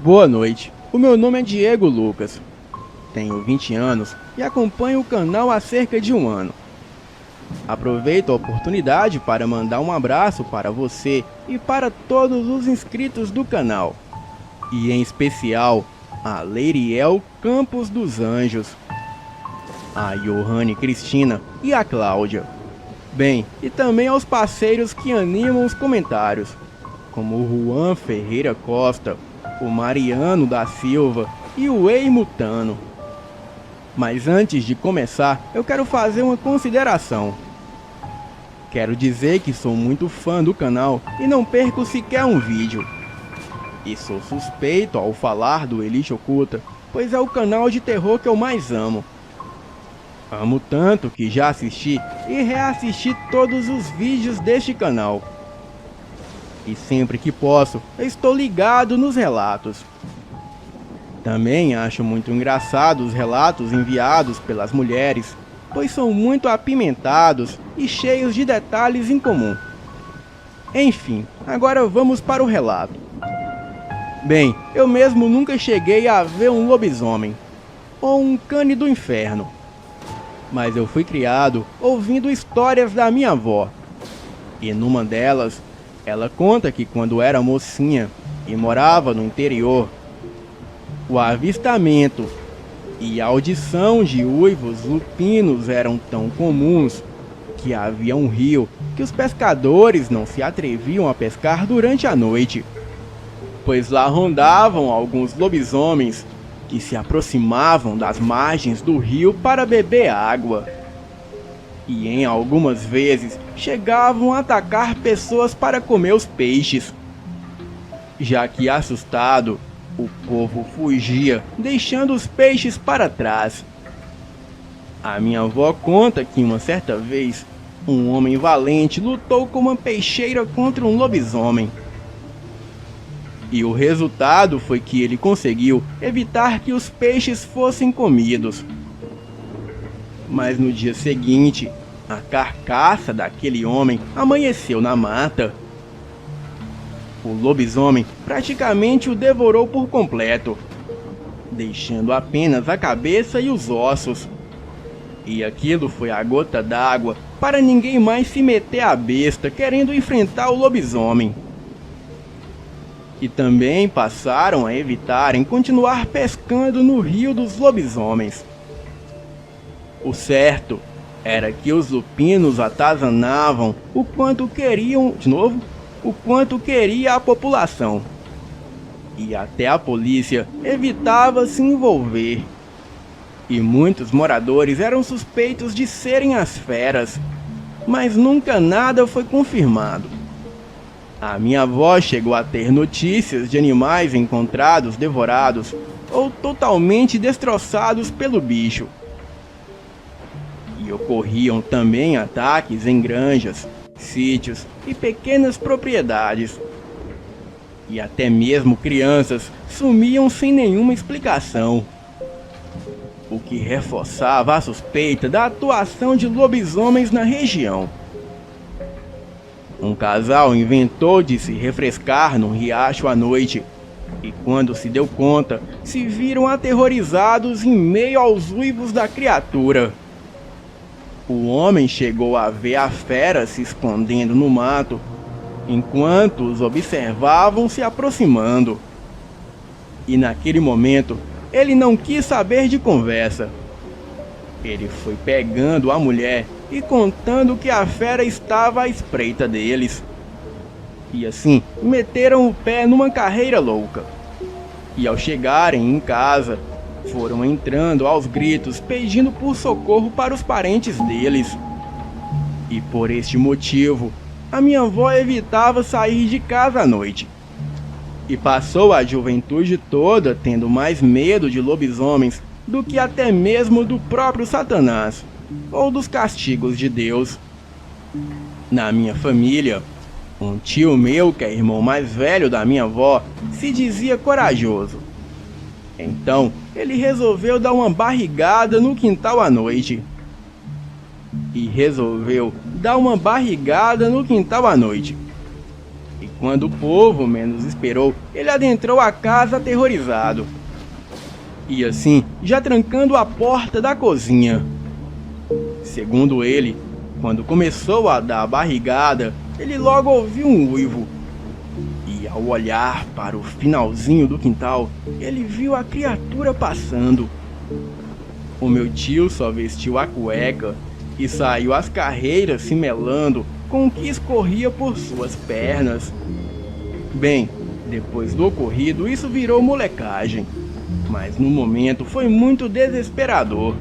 Boa noite, o meu nome é Diego Lucas, tenho 20 anos e acompanho o canal há cerca de um ano. Aproveito a oportunidade para mandar um abraço para você e para todos os inscritos do canal, e em especial a Leiriel Campos dos Anjos, a Johanne Cristina e a Cláudia. Bem, e também aos parceiros que animam os comentários, como o Juan Ferreira Costa, o Mariano da Silva e o Ei Mutano. Mas antes de começar, eu quero fazer uma consideração. Quero dizer que sou muito fã do canal e não perco sequer um vídeo. E sou suspeito ao falar do Elite Oculta, pois é o canal de terror que eu mais amo. Amo tanto que já assisti e reassisti todos os vídeos deste canal. E sempre que posso, eu estou ligado nos relatos. Também acho muito engraçado os relatos enviados pelas mulheres, pois são muito apimentados e cheios de detalhes em comum. Enfim, agora vamos para o relato. Bem, eu mesmo nunca cheguei a ver um lobisomem, ou um cane do inferno. Mas eu fui criado ouvindo histórias da minha avó. E numa delas, ela conta que quando era mocinha e morava no interior, o avistamento e a audição de uivos lupinos eram tão comuns que havia um rio que os pescadores não se atreviam a pescar durante a noite, pois lá rondavam alguns lobisomens que se aproximavam das margens do rio para beber água. E em algumas vezes chegavam a atacar pessoas para comer os peixes. Já que assustado, o povo fugia, deixando os peixes para trás. A minha avó conta que uma certa vez, um homem valente lutou com uma peixeira contra um lobisomem. E o resultado foi que ele conseguiu evitar que os peixes fossem comidos. Mas no dia seguinte, a carcaça daquele homem amanheceu na mata. O lobisomem praticamente o devorou por completo, deixando apenas a cabeça e os ossos. E aquilo foi a gota d'água para ninguém mais se meter à besta querendo enfrentar o lobisomem. E também passaram a evitar em continuar pescando no rio dos lobisomens. O certo era que os lupinos atazanavam o quanto queriam, o quanto queria a população. E até a polícia evitava se envolver. E muitos moradores eram suspeitos de serem as feras, mas nunca nada foi confirmado. A minha avó chegou a ter notícias de animais encontrados devorados ou totalmente destroçados pelo bicho. E ocorriam também ataques em granjas, sítios e pequenas propriedades. E até mesmo crianças sumiam sem nenhuma explicação, o que reforçava a suspeita da atuação de lobisomens na região. Um casal inventou de se refrescar num riacho à noite, e quando se deu conta, se viram aterrorizados em meio aos uivos da criatura. O homem chegou a ver a fera se escondendo no mato, enquanto os observavam se aproximando. E naquele momento, ele não quis saber de conversa. Ele foi pegando a mulher e contando que a fera estava à espreita deles. E assim, meteram o pé numa carreira louca. E ao chegarem em casa, foram entrando aos gritos pedindo por socorro para os parentes deles. E por este motivo, a minha avó evitava sair de casa à noite. E passou a juventude toda tendo mais medo de lobisomens do que até mesmo do próprio Satanás, ou dos castigos de Deus. Na minha família, um tio meu, que é irmão mais velho da minha avó, se dizia corajoso. Então, ele resolveu dar uma barrigada no quintal à noite. E quando o povo menos esperou, ele adentrou a casa aterrorizado. E assim, já trancando a porta da cozinha. Segundo ele, quando começou a dar a barrigada, ele logo ouviu um uivo. E ao olhar para o finalzinho do quintal, ele viu a criatura passando. O meu tio só vestiu a cueca e saiu às carreiras se melando com o que escorria por suas pernas. Bem, depois do ocorrido, isso virou molecagem, mas no momento foi muito desesperador.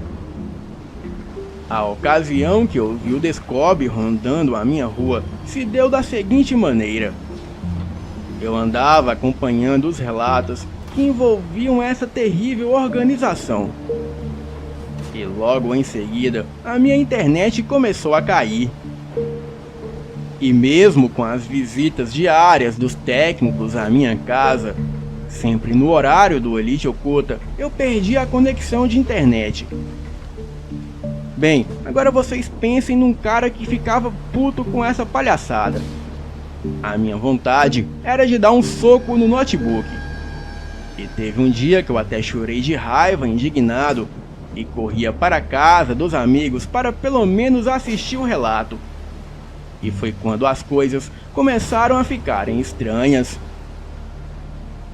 A ocasião que eu vi o Descobre rondando a minha rua se deu da seguinte maneira. Eu andava acompanhando os relatos que envolviam essa terrível organização. E logo em seguida, a minha internet começou a cair. E mesmo com as visitas diárias dos técnicos à minha casa, sempre no horário do Elite Oculta, eu perdi a conexão de internet. Bem, agora vocês pensem num cara que ficava puto com essa palhaçada. A minha vontade era de dar um soco no notebook. E teve um dia que eu até chorei de raiva, indignado, e corria para a casa dos amigos para pelo menos assistir o relato. E foi quando as coisas começaram a ficarem estranhas.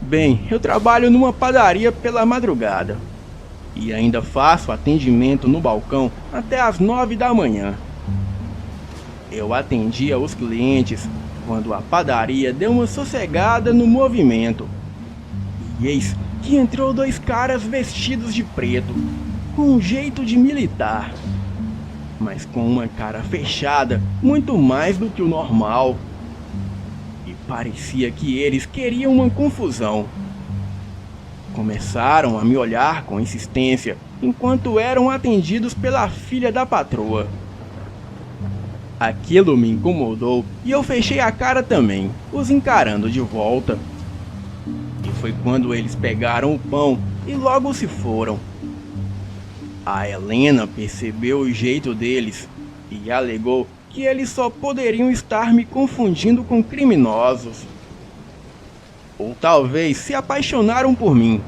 Bem, eu trabalho numa padaria pela madrugada. E ainda faço atendimento no balcão até às 9 da manhã. Eu atendia os clientes quando a padaria deu uma sossegada no movimento. E eis que entrou dois caras vestidos de preto, com um jeito de militar, mas com uma cara fechada muito mais do que o normal. E parecia que eles queriam uma confusão. Começaram a me olhar com insistência enquanto eram atendidos pela filha da patroa. Aquilo me incomodou e eu fechei a cara também, os encarando de volta. E foi quando eles pegaram o pão e logo se foram. A Helena percebeu o jeito deles e alegou que eles só poderiam estar me confundindo com criminosos. Ou talvez se apaixonaram por mim.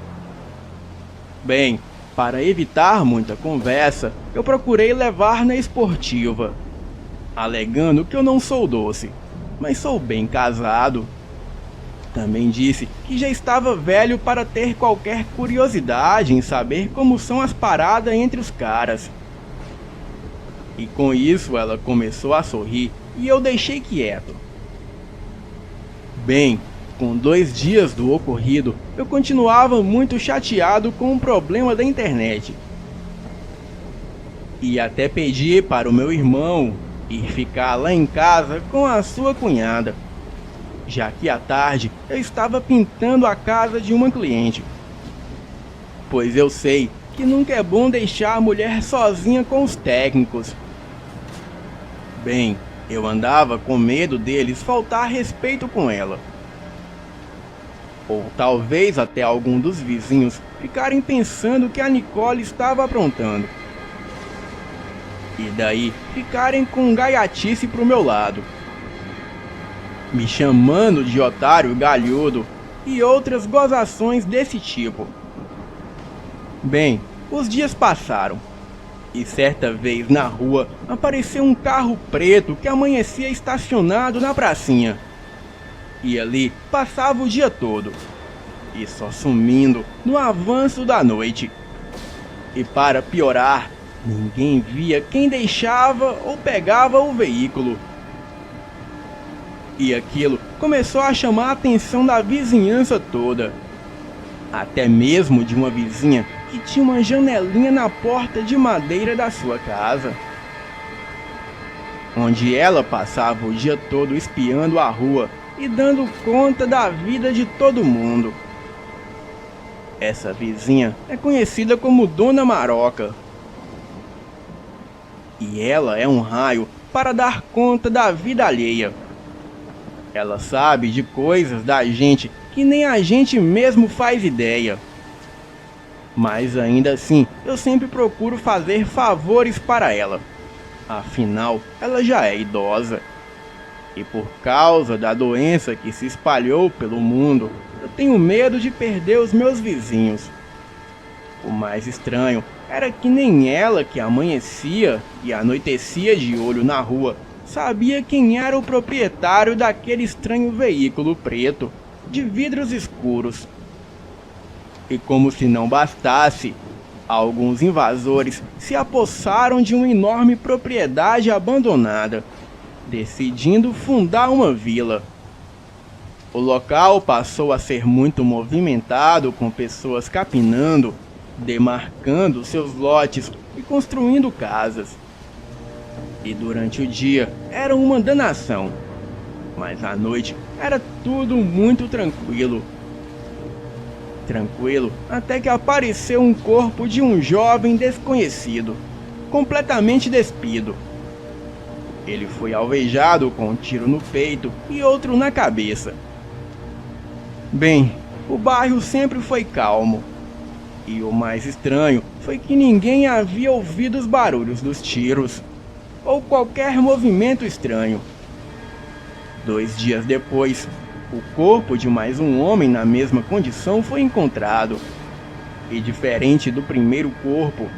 Bem, para evitar muita conversa, eu procurei levar na esportiva, alegando que eu não sou doce, mas sou bem casado. Também disse que já estava velho para ter qualquer curiosidade em saber como são as paradas entre os caras. E com isso ela começou a sorrir e eu deixei quieto. Bem, com 2 dias do ocorrido, eu continuava muito chateado com o problema da internet. E até pedi para o meu irmão ir ficar lá em casa com a sua cunhada, já que à tarde eu estava pintando a casa de uma cliente. Pois eu sei que nunca é bom deixar a mulher sozinha com os técnicos. Bem, eu andava com medo deles faltar respeito com ela. Ou talvez até algum dos vizinhos ficarem pensando que a Nicole estava aprontando. E daí ficarem com gaiatice pro meu lado, me chamando de otário galhudo e outras gozações desse tipo. Bem, os dias passaram, e certa vez na rua apareceu um carro preto que amanhecia estacionado na pracinha. E ali passava o dia todo, e só sumindo no avanço da noite. E para piorar, ninguém via quem deixava ou pegava o veículo. E aquilo começou a chamar a atenção da vizinhança toda. Até mesmo de uma vizinha que tinha uma janelinha na porta de madeira da sua casa, onde ela passava o dia todo espiando a rua e dando conta da vida de todo mundo. Essa vizinha é conhecida como Dona Maroca. E ela é um raio para dar conta da vida alheia. Ela sabe de coisas da gente que nem a gente mesmo faz ideia. Mas ainda assim, eu sempre procuro fazer favores para ela. Afinal, ela já é idosa. E por causa da doença que se espalhou pelo mundo, eu tenho medo de perder os meus vizinhos. O mais estranho era que nem ela, que amanhecia e anoitecia de olho na rua, sabia quem era o proprietário daquele estranho veículo preto, de vidros escuros. E como se não bastasse, alguns invasores se apossaram de uma enorme propriedade abandonada, decidindo fundar uma vila. O local passou a ser muito movimentado, com pessoas capinando, demarcando seus lotes e construindo casas. E durante o dia era uma danação, mas à noite era tudo muito tranquilo. Tranquilo até que apareceu um corpo de um jovem desconhecido, completamente despido. Ele foi alvejado com um tiro no peito e outro na cabeça. Bem, o bairro sempre foi calmo. E o mais estranho foi que ninguém havia ouvido os barulhos dos tiros, ou qualquer movimento estranho. 2 dias depois, o corpo de mais um homem na mesma condição foi encontrado. E diferente do primeiro corpo,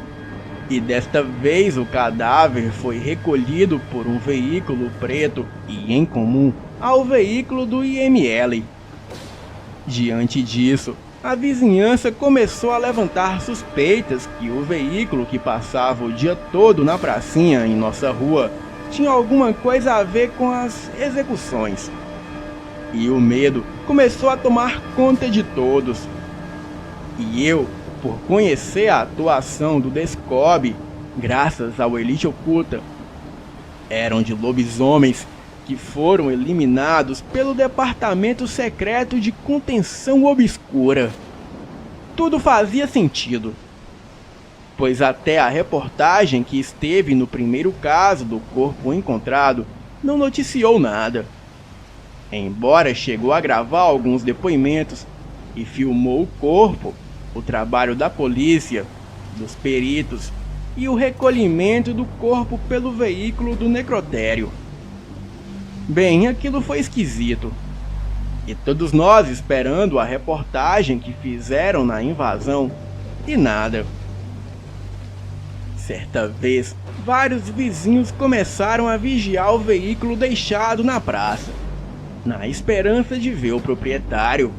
e desta vez o cadáver foi recolhido por um veículo preto e em comum ao veículo do IML. Diante disso, a vizinhança começou a levantar suspeitas que o veículo que passava o dia todo na pracinha em nossa rua tinha alguma coisa a ver com as execuções. E o medo começou a tomar conta de todos. E eu, por conhecer a atuação do Descob, graças ao Elite Oculta, eram de lobisomens que foram eliminados pelo Departamento Secreto de Contenção Obscura. Tudo fazia sentido, pois até a reportagem que esteve no primeiro caso do corpo encontrado não noticiou nada. Embora chegou a gravar alguns depoimentos e filmou o corpo, o trabalho da polícia, dos peritos e o recolhimento do corpo pelo veículo do necrotério. Bem, aquilo foi esquisito. E todos nós esperando a reportagem que fizeram na invasão, e nada. Certa vez, vários vizinhos começaram a vigiar o veículo deixado na praça, na esperança de ver o proprietário.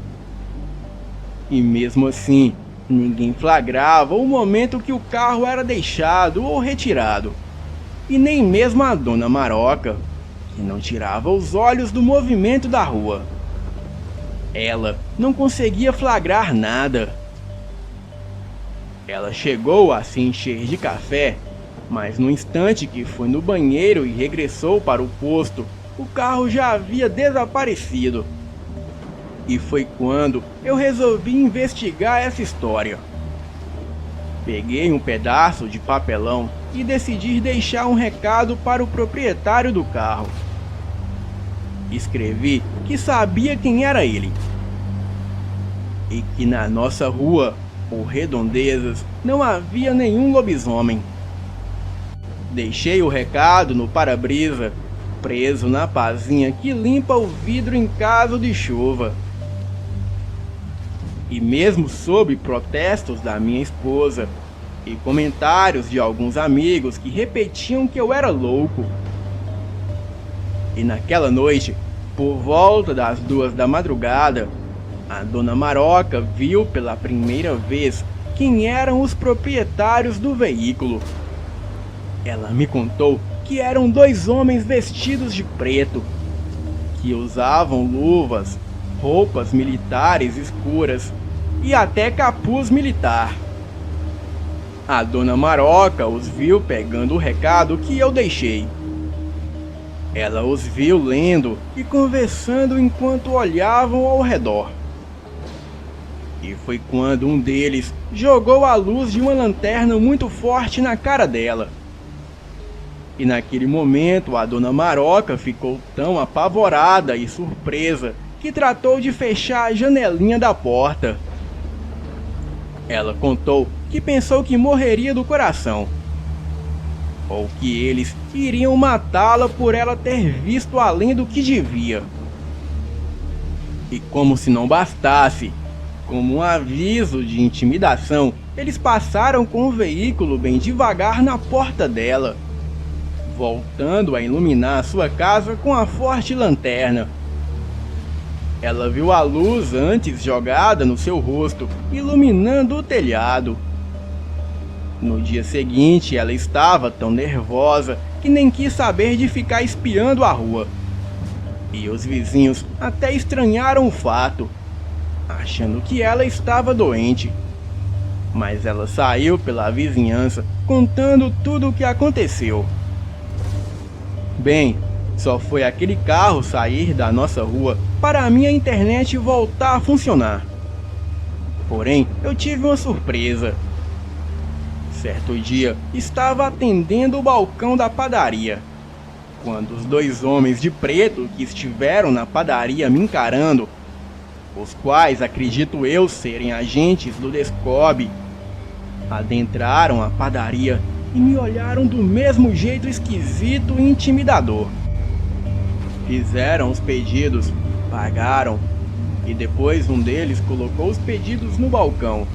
E mesmo assim, ninguém flagrava o momento que o carro era deixado ou retirado. E nem mesmo a dona Maroca, que não tirava os olhos do movimento da rua. Ela não conseguia flagrar nada. Ela chegou a se encher de café, mas no instante que foi no banheiro e regressou para o posto, o carro já havia desaparecido. E foi quando eu resolvi investigar essa história. Peguei um pedaço de papelão e decidi deixar um recado para o proprietário do carro. Escrevi que sabia quem era ele e que na nossa rua, por redondezas, não havia nenhum lobisomem. Deixei o recado no para-brisa, preso na pazinha que limpa o vidro em caso de chuva. E mesmo sob protestos da minha esposa e comentários de alguns amigos que repetiam que eu era louco. E naquela noite, por volta das 2 da madrugada, a dona Maroca viu pela primeira vez quem eram os proprietários do veículo. Ela me contou que eram 2 homens vestidos de preto, que usavam luvas, roupas militares escuras e até capuz militar. A dona Maroca os viu pegando o recado que eu deixei. Ela os viu lendo e conversando enquanto olhavam ao redor. E foi quando um deles jogou a luz de uma lanterna muito forte na cara dela. E naquele momento a dona Maroca ficou tão apavorada e surpresa que tratou de fechar a janelinha da porta. Ela contou que pensou que morreria do coração. ou que eles iriam matá-la por ela ter visto além do que devia. E como se não bastasse, como um aviso de intimidação, eles passaram com o veículo bem devagar na porta dela, voltando a iluminar sua casa com a forte lanterna. Ela viu a luz antes jogada no seu rosto, iluminando o telhado. No dia seguinte, ela estava tão nervosa que nem quis saber de ficar espiando a rua. E os vizinhos até estranharam o fato, achando que ela estava doente. Mas ela saiu pela vizinhança contando tudo o que aconteceu. Bem, só foi aquele carro sair da nossa rua para a minha internet voltar a funcionar. Porém, eu tive uma surpresa. Certo dia, estava atendendo o balcão da padaria, quando os dois homens de preto que estiveram na padaria me encarando, os quais acredito eu serem agentes do Descob, adentraram a padaria e me olharam do mesmo jeito esquisito e intimidador. Fizeram os pedidos, pagaram, e depois um deles colocou os pedidos no balcão.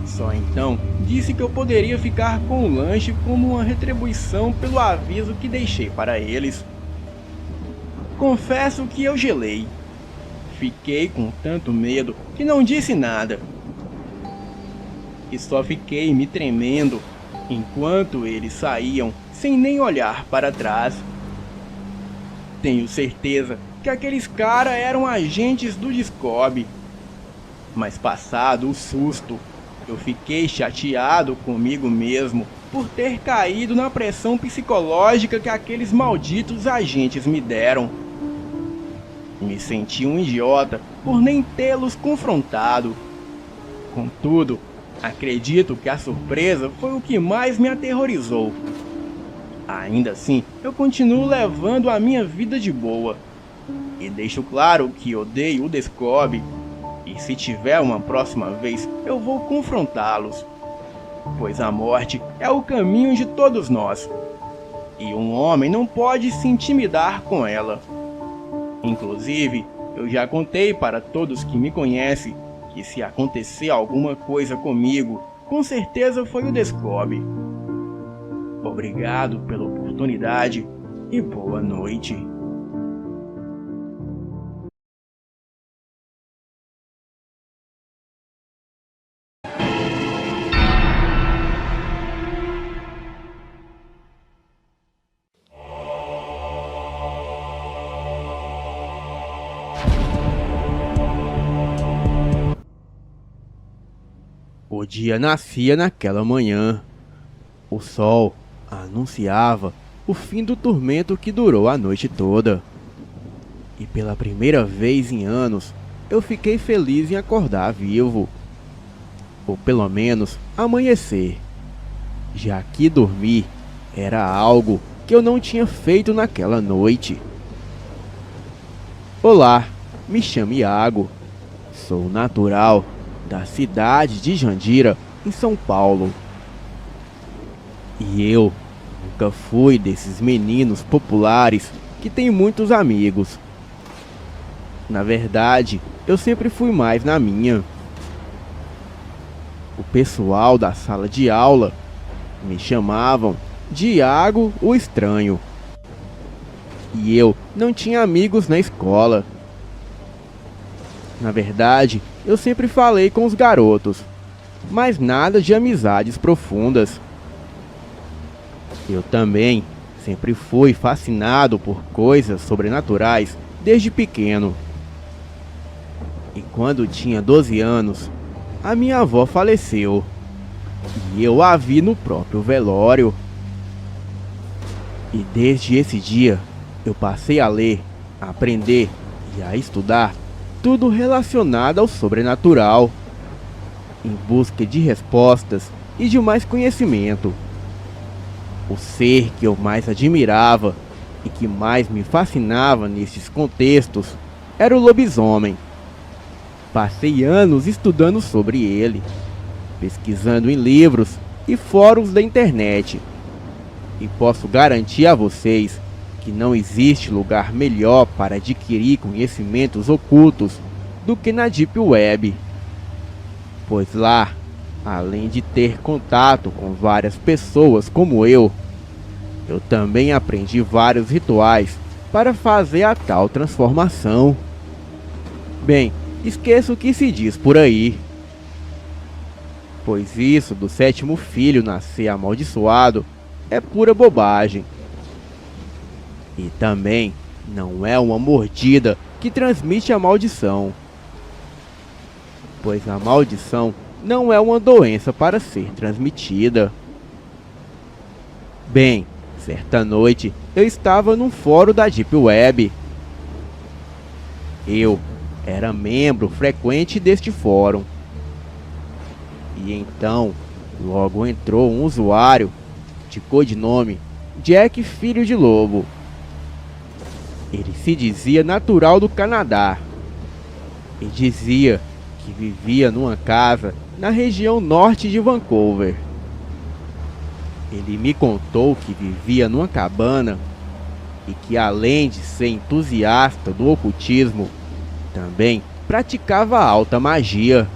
Só então disse que eu poderia ficar com o lanche como uma retribuição pelo aviso que deixei para eles. Confesso que eu gelei. Fiquei com tanto medo que não disse nada. E só fiquei me tremendo enquanto eles saíam sem nem olhar para trás. Tenho certeza que aqueles caras eram agentes do Descob. Mas passado o susto, eu fiquei chateado comigo mesmo por ter caído na pressão psicológica que aqueles malditos agentes me deram. Me senti um idiota por nem tê-los confrontado. Contudo, acredito que a surpresa foi o que mais me aterrorizou. Ainda assim, eu continuo levando a minha vida de boa. E deixo claro que odeio o Descob. E se tiver uma próxima vez, eu vou confrontá-los. Pois a morte é o caminho de todos nós. E um homem não pode se intimidar com ela. Inclusive, eu já contei para todos que me conhecem que se acontecer alguma coisa comigo, com certeza foi o Descob. Obrigado pela oportunidade e boa noite. O dia nascia naquela manhã. O sol anunciava o fim do tormento que durou a noite toda. E pela primeira vez em anos, eu fiquei feliz em acordar vivo. Ou pelo menos amanhecer, já que dormir era algo que eu não tinha feito naquela noite. Olá, me chamo Iago. Sou natural da cidade de Jandira, em São Paulo. E eu nunca fui desses meninos populares que têm muitos amigos. Na verdade, eu sempre fui mais na minha. O pessoal da sala de aula me chamavam de Iago o Estranho. E eu não tinha amigos na escola. Na verdade, eu sempre falei com os garotos, mas nada de amizades profundas. Eu também sempre fui fascinado por coisas sobrenaturais desde pequeno. E quando tinha 12 anos, a minha avó faleceu. E eu a vi no próprio velório. E desde esse dia, eu passei a ler, a aprender e a estudar tudo relacionado ao sobrenatural, em busca de respostas e de mais conhecimento. O ser que eu mais admirava e que mais me fascinava nesses contextos era o lobisomem. Passei anos estudando sobre ele, pesquisando em livros e fóruns da internet. E posso garantir a vocês que não existe lugar melhor para adquirir conhecimentos ocultos do que na Deep Web. Pois lá, além de ter contato com várias pessoas como eu também aprendi vários rituais para fazer a tal transformação. Bem, esqueça o que se diz por aí, pois isso do sétimo filho nascer amaldiçoado é pura bobagem. E também não é uma mordida que transmite a maldição, pois a maldição não é uma doença para ser transmitida. Bem, certa noite eu estava num fórum da Deep Web. Eu era membro frequente deste fórum. E então, logo entrou um usuário de codinome Jack Filho de Lobo. Ele se dizia natural do Canadá e dizia que vivia numa casa na região norte de Vancouver. Ele me contou que vivia numa cabana e que, além de ser entusiasta do ocultismo, também praticava alta magia.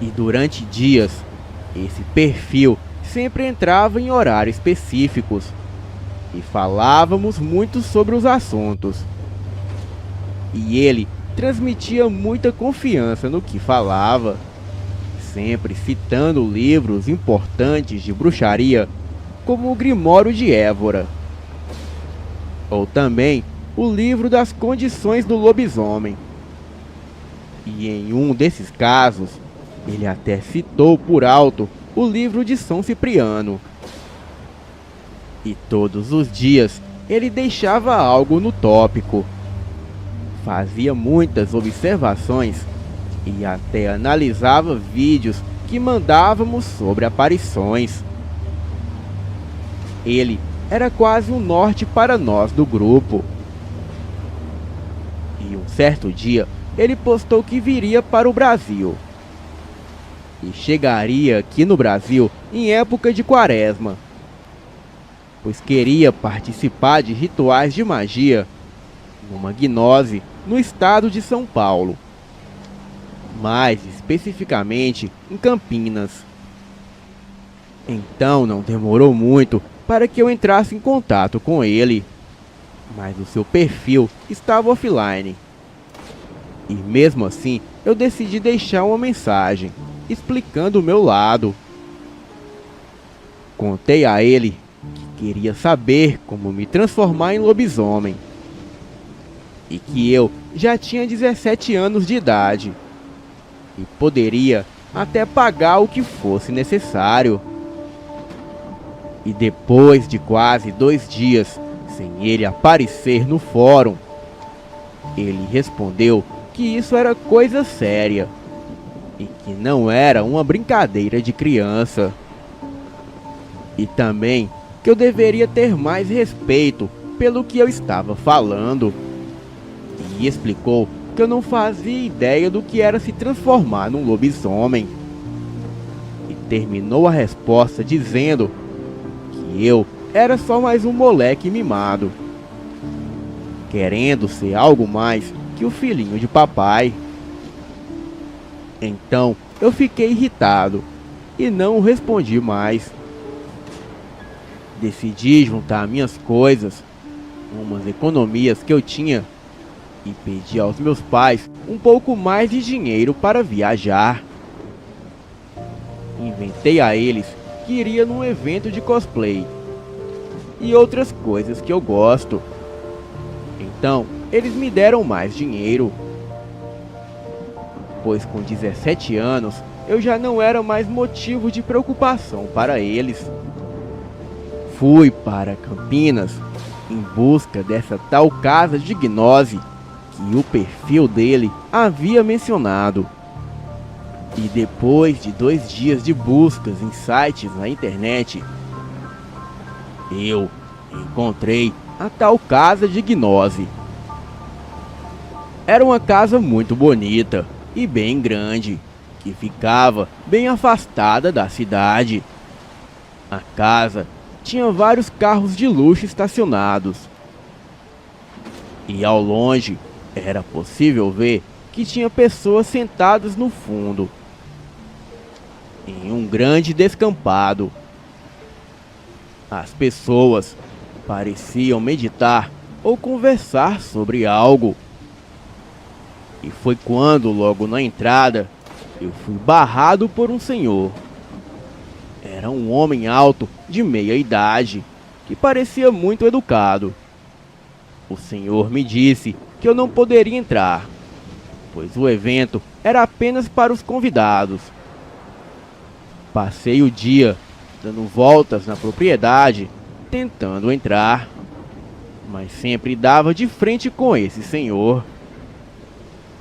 E durante dias, esse perfil sempre entrava em horários específicos e falávamos muito sobre os assuntos. E ele transmitia muita confiança no que falava, sempre citando livros importantes de bruxaria, como o Grimório de Évora, ou também o livro das condições do lobisomem. E em um desses casos, ele até citou por alto o livro de São Cipriano. E todos os dias ele deixava algo no tópico, fazia muitas observações e até analisava vídeos que mandávamos sobre aparições. Ele era quase um norte para nós do grupo. E um certo dia ele postou que viria para o Brasil e chegaria aqui no Brasil em época de quaresma, pois queria participar de rituais de magia numa gnose no estado de São Paulo, mais especificamente em Campinas. Então não demorou muito para que eu entrasse em contato com ele, mas o seu perfil estava offline. E mesmo assim eu decidi deixar uma mensagem explicando o meu lado. Contei a ele que queria saber como me transformar em lobisomem e que eu já tinha 17 anos de idade e poderia até pagar o que fosse necessário. E depois de quase 2 dias sem ele aparecer no fórum, ele respondeu que isso era coisa séria e que não era uma brincadeira de criança. E também que eu deveria ter mais respeito pelo que eu estava falando. E explicou que eu não fazia ideia do que era se transformar num lobisomem. E terminou a resposta dizendo que eu era só mais um moleque mimado, querendo ser algo mais que o filhinho de papai. Então eu fiquei irritado e não respondi mais. Decidi juntar minhas coisas, umas economias que eu tinha, e pedi aos meus pais um pouco mais de dinheiro para viajar. Inventei a eles que iria num evento de cosplay e outras coisas que eu gosto. Então eles me deram mais dinheiro, pois com 17 anos eu já não era mais motivo de preocupação para eles. Fui para Campinas em busca dessa tal casa de gnose que o perfil dele havia mencionado. E depois de 2 dias de buscas em sites na internet, eu encontrei a tal casa de gnose. Era uma casa muito bonita e bem grande, que ficava bem afastada da cidade. A casa tinha vários carros de luxo estacionados. E ao longe era possível ver que tinha pessoas sentadas no fundo, em um grande descampado. As pessoas pareciam meditar ou conversar sobre algo. E foi quando, logo na entrada, eu fui barrado por um senhor. Era um homem alto, de meia idade, que parecia muito educado. O senhor me disse que eu não poderia entrar, pois o evento era apenas para os convidados. Passei o dia dando voltas na propriedade, tentando entrar, mas sempre dava de frente com esse senhor.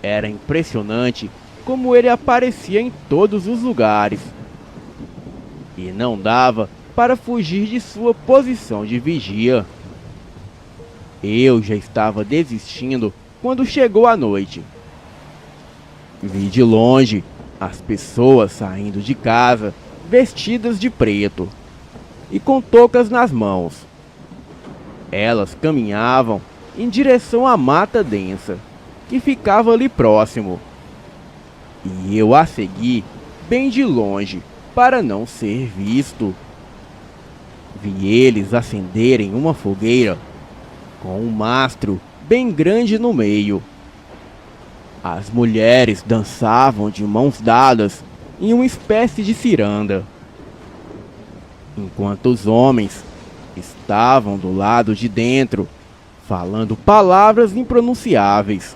Era impressionante como ele aparecia em todos os lugares, e não dava para fugir de sua posição de vigia. Eu já estava desistindo quando chegou a noite. Vi de longe as pessoas saindo de casa vestidas de preto e com toucas nas mãos. Elas caminhavam em direção à mata densa que ficava ali próximo, e eu a segui bem de longe para não ser visto. Vi eles acenderem uma fogueira com um mastro bem grande no meio. As mulheres dançavam de mãos dadas em uma espécie de ciranda, enquanto os homens estavam do lado de dentro, falando palavras impronunciáveis.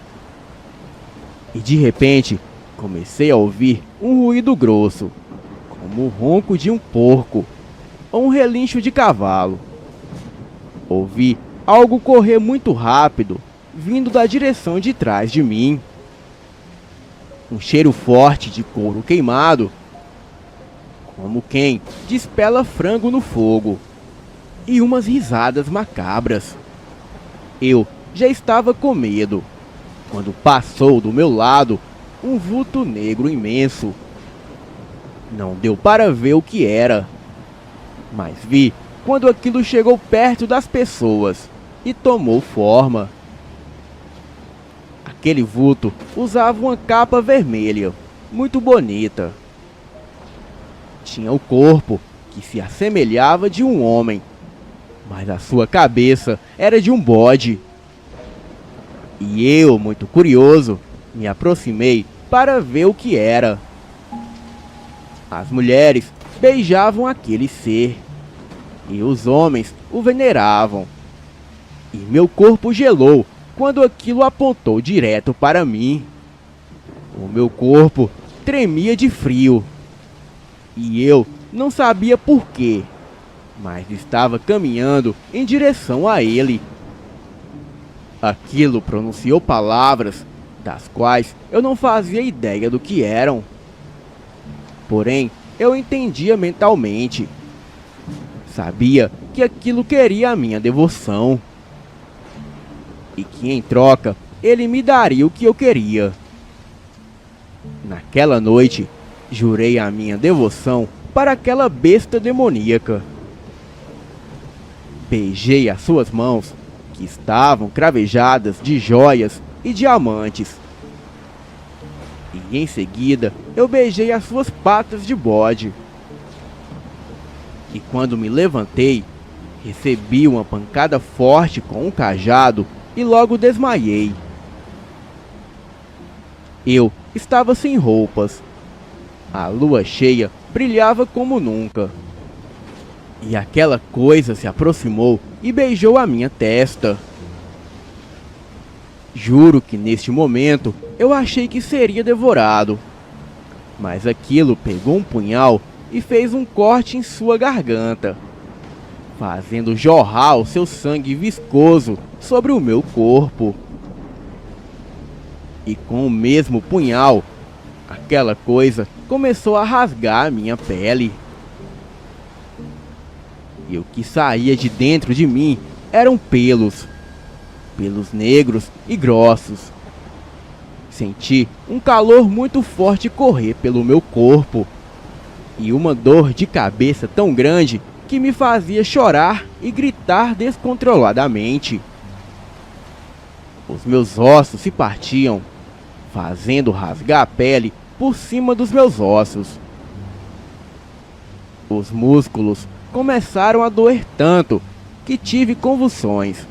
E de repente, comecei a ouvir um ruído grosso, como o ronco de um porco ou um relincho de cavalo. Ouvi algo correr muito rápido, vindo da direção de trás de mim. Um cheiro forte de couro queimado, como quem despela frango no fogo, e umas risadas macabras. Eu já estava com medo, quando passou do meu lado um vulto negro imenso. Não deu para ver o que era, mas vi quando aquilo chegou perto das pessoas e tomou forma. Aquele vulto usava uma capa vermelha, muito bonita. Tinha o corpo que se assemelhava de um homem, mas a sua cabeça era de um bode. E eu, muito curioso, me aproximei para ver o que era. As mulheres beijavam aquele ser, e os homens o veneravam. E meu corpo gelou quando aquilo apontou direto para mim. O meu corpo tremia de frio, e eu não sabia por quê, mas estava caminhando em direção a ele. Aquilo pronunciou palavras das quais eu não fazia ideia do que eram. Porém, eu entendia mentalmente. Sabia que aquilo queria a minha devoção, e que em troca ele me daria o que eu queria. Naquela noite, jurei a minha devoção para aquela besta demoníaca. Beijei as suas mãos, que estavam cravejadas de joias e diamantes. E em seguida, eu beijei as suas patas de bode. E quando me levantei, recebi uma pancada forte com um cajado e logo desmaiei. Eu estava sem roupas. A lua cheia brilhava como nunca. E aquela coisa se aproximou e beijou a minha testa. Juro que neste momento eu achei que seria devorado. Mas aquilo pegou um punhal e fez um corte em sua garganta, fazendo jorrar o seu sangue viscoso sobre o meu corpo. E com o mesmo punhal, aquela coisa começou a rasgar a minha pele. E o que saía de dentro de mim eram pelos negros e grossos. Senti um calor muito forte correr pelo meu corpo, e uma dor de cabeça tão grande que me fazia chorar e gritar descontroladamente. Os meus ossos se partiam, fazendo rasgar a pele por cima dos meus ossos. Os músculos começaram a doer tanto que tive convulsões.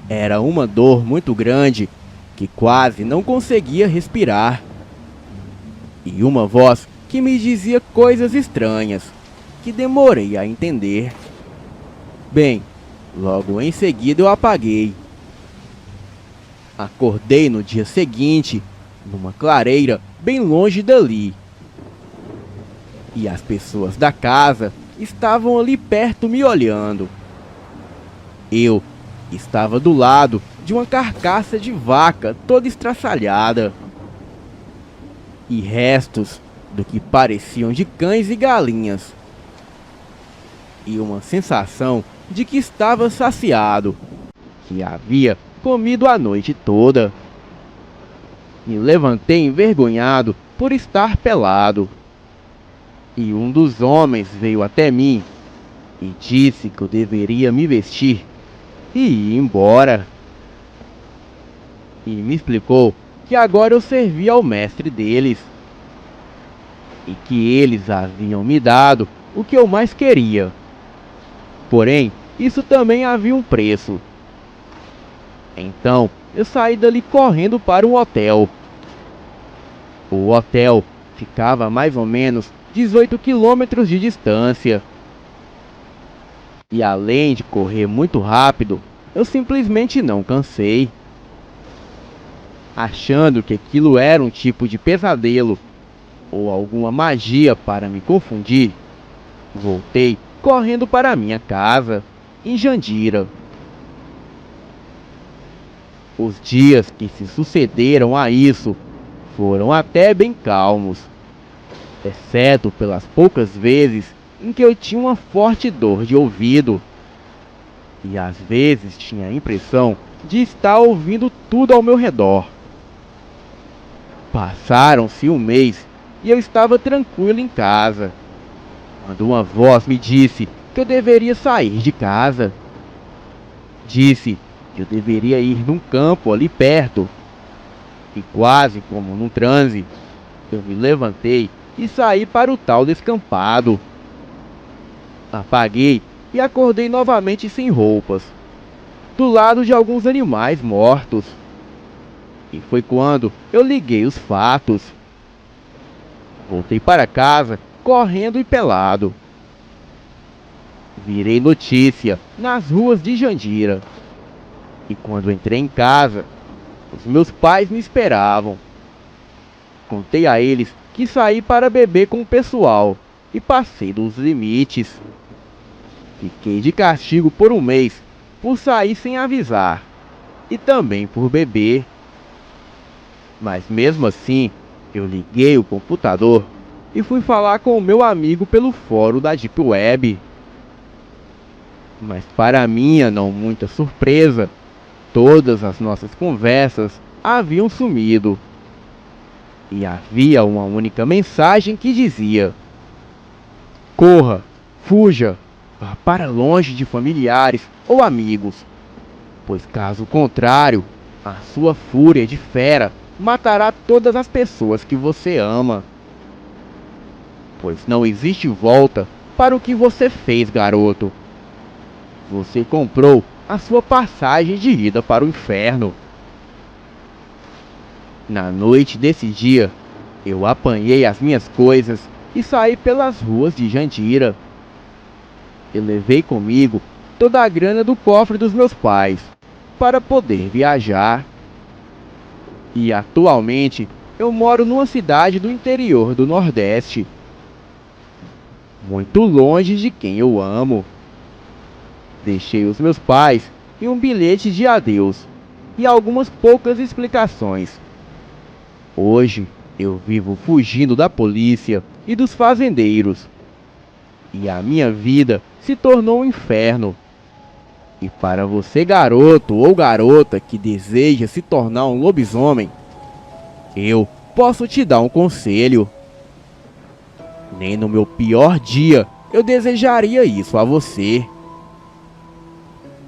Era uma dor muito grande que quase não conseguia respirar. E uma voz que me dizia coisas estranhas que demorei a entender. Bem, logo em seguida eu apaguei. Acordei no dia seguinte, numa clareira bem longe dali. E as pessoas da casa estavam ali perto me olhando. Eu estava do lado de uma carcaça de vaca toda estraçalhada. E restos do que pareciam de cães e galinhas. E uma sensação de que estava saciado, que havia comido a noite toda. Me levantei envergonhado por estar pelado. E um dos homens veio até mim e disse que eu deveria me vestir e ir embora. E me explicou que agora eu servia ao mestre deles e que eles haviam me dado o que eu mais queria. Porém, isso também havia um preço. Então, eu saí dali correndo para um hotel. O hotel ficava a mais ou menos 18 quilômetros de distância. E além de correr muito rápido, eu simplesmente não cansei. Achando que aquilo era um tipo de pesadelo ou alguma magia para me confundir, voltei correndo para minha casa, em Jandira. Os dias que se sucederam a isso foram até bem calmos, exceto pelas poucas vezes em que eu tinha uma forte dor de ouvido. E às vezes tinha a impressão de estar ouvindo tudo ao meu redor. Passaram-se um mês e eu estava tranquilo em casa, quando uma voz me disse que eu deveria sair de casa. Disse que eu deveria ir num campo ali perto. E quase como num transe, eu me levantei e saí para o tal descampado. Apaguei e acordei novamente sem roupas, do lado de alguns animais mortos. E foi quando eu liguei os fatos. Voltei para casa, correndo e pelado. Virei notícia nas ruas de Jandira. E quando entrei em casa, os meus pais me esperavam. Contei a eles que saí para beber com o pessoal e passei dos limites. Fiquei de castigo por um mês por sair sem avisar e também por beber. Mas mesmo assim, eu liguei o computador e fui falar com o meu amigo pelo fórum da Deep Web. Mas para minha não muita surpresa, todas as nossas conversas haviam sumido. E havia uma única mensagem que dizia: corra, fuja, vá para longe de familiares ou amigos, pois caso contrário, a sua fúria de fera matará todas as pessoas que você ama. Pois não existe volta para o que você fez, garoto. Você comprou a sua passagem de ida para o inferno. Na noite desse dia, eu apanhei as minhas coisas e saí pelas ruas de Jandira. Eu levei comigo toda a grana do cofre dos meus pais para poder viajar. E atualmente eu moro numa cidade do interior do Nordeste, muito longe de quem eu amo. Deixei os meus pais e um bilhete de adeus e algumas poucas explicações. Hoje eu vivo fugindo da polícia e dos fazendeiros. E a minha vida se tornou um inferno. E para você, garoto ou garota que deseja se tornar um lobisomem, eu posso te dar um conselho. Nem no meu pior dia eu desejaria isso a você,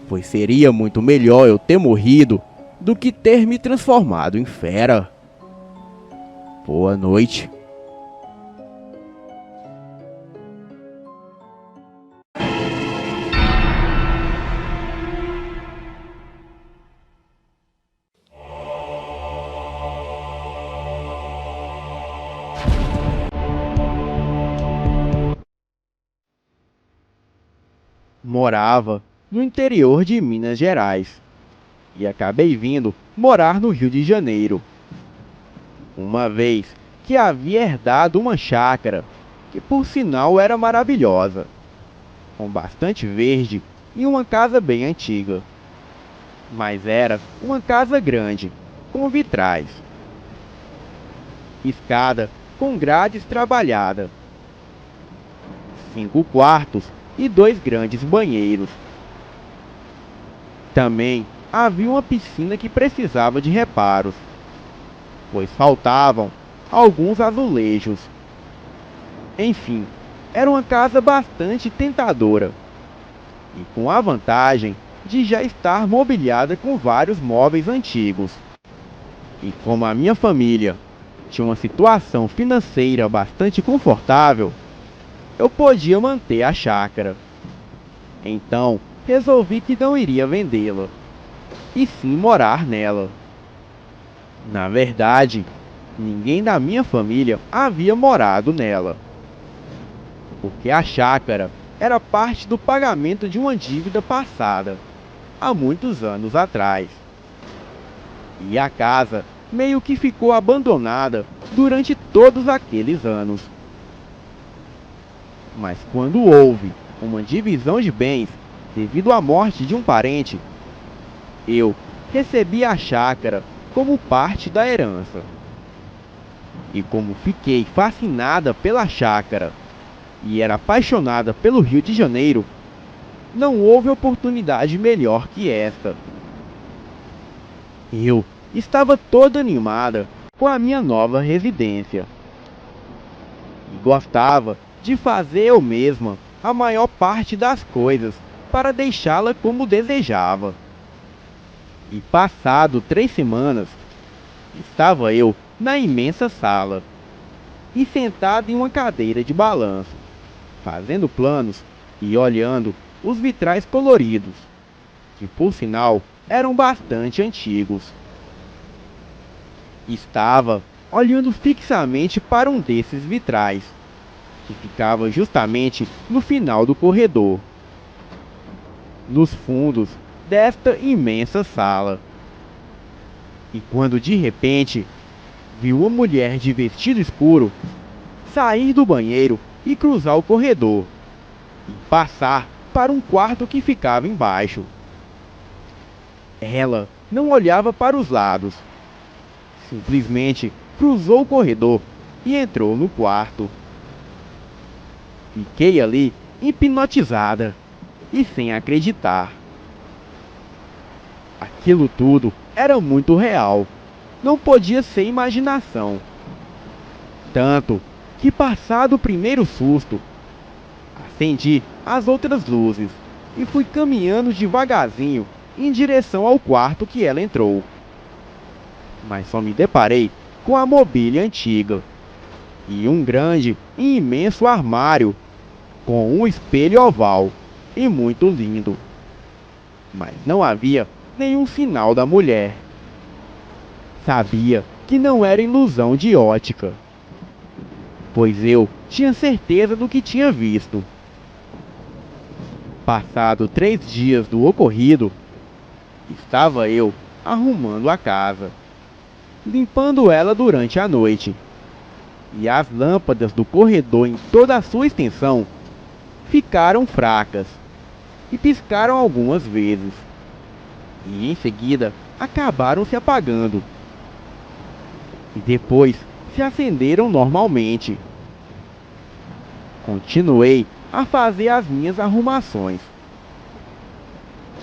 pois seria muito melhor eu ter morrido do que ter me transformado em fera. Boa noite. Morava no interior de Minas Gerais e acabei vindo morar no Rio de Janeiro, uma vez que havia herdado uma chácara que por sinal era maravilhosa, com bastante verde e uma casa bem antiga. Mas era uma casa grande, com vitrais, escada com grades trabalhada, 5 quartos e 2 grandes banheiros. Também havia uma piscina que precisava de reparos, pois faltavam alguns azulejos. Enfim, era uma casa bastante tentadora e com a vantagem de já estar mobiliada com vários móveis antigos. E como a minha família tinha uma situação financeira bastante confortável, eu podia manter a chácara. Então, resolvi que não iria vendê-la, e sim morar nela. Na verdade, ninguém da minha família havia morado nela, porque a chácara era parte do pagamento de uma dívida passada, há muitos anos atrás. E a casa meio que ficou abandonada durante todos aqueles anos. Mas quando houve uma divisão de bens devido à morte de um parente, eu recebi a chácara como parte da herança. E como fiquei fascinada pela chácara e era apaixonada pelo Rio de Janeiro, não houve oportunidade melhor que esta. Eu estava toda animada com a minha nova residência e gostava de fazer eu mesma a maior parte das coisas para deixá-la como desejava. E passado 3 semanas, estava eu na imensa sala e sentado em uma cadeira de balanço, fazendo planos e olhando os vitrais coloridos, que por sinal eram bastante antigos. Estava olhando fixamente para um desses vitrais, que ficava justamente no final do corredor, nos fundos desta imensa sala. E quando de repente vi uma mulher de vestido escuro sair do banheiro e cruzar o corredor e passar para um quarto que ficava embaixo. Ela não olhava para os lados, simplesmente cruzou o corredor e entrou no quarto. Fiquei ali hipnotizada e sem acreditar. Aquilo tudo era muito real, não podia ser imaginação. Tanto que, passado o primeiro susto, acendi as outras luzes e fui caminhando devagarzinho em direção ao quarto que ela entrou. Mas só me deparei com a mobília antiga e um grande e imenso armário com um espelho oval e muito lindo. Mas não havia nenhum sinal da mulher. Sabia que não era ilusão de ótica, pois eu tinha certeza do que tinha visto. Passado 3 dias do ocorrido, estava eu arrumando a casa, limpando ela durante a noite, e as lâmpadas do corredor em toda a sua extensão ficaram fracas e piscaram algumas vezes, e em seguida acabaram se apagando, e depois se acenderam normalmente. Continuei a fazer as minhas arrumações,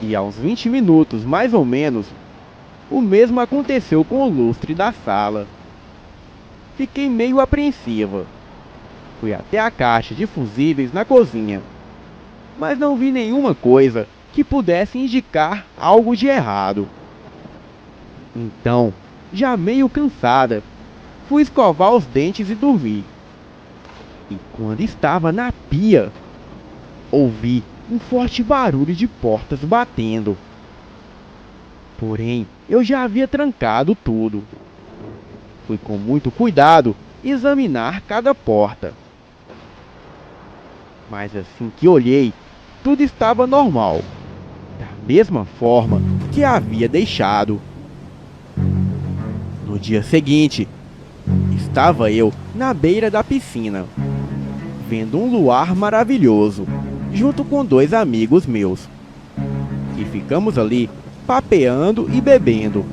e aos 20 minutos mais ou menos, o mesmo aconteceu com o lustre da sala. Fiquei meio apreensiva, Fui até a caixa de fusíveis na cozinha, mas não vi nenhuma coisa que pudesse indicar algo de errado. Então, já meio cansada, fui escovar os dentes e dormir. E quando estava na pia, ouvi um forte barulho de portas batendo. Porém, eu já havia trancado tudo. Fui com muito cuidado examinar cada porta. Mas assim que olhei, tudo estava normal, da mesma forma que havia deixado. No dia seguinte, estava eu na beira da piscina, vendo um luar maravilhoso, junto com 2 amigos meus. E ficamos ali, papeando e bebendo.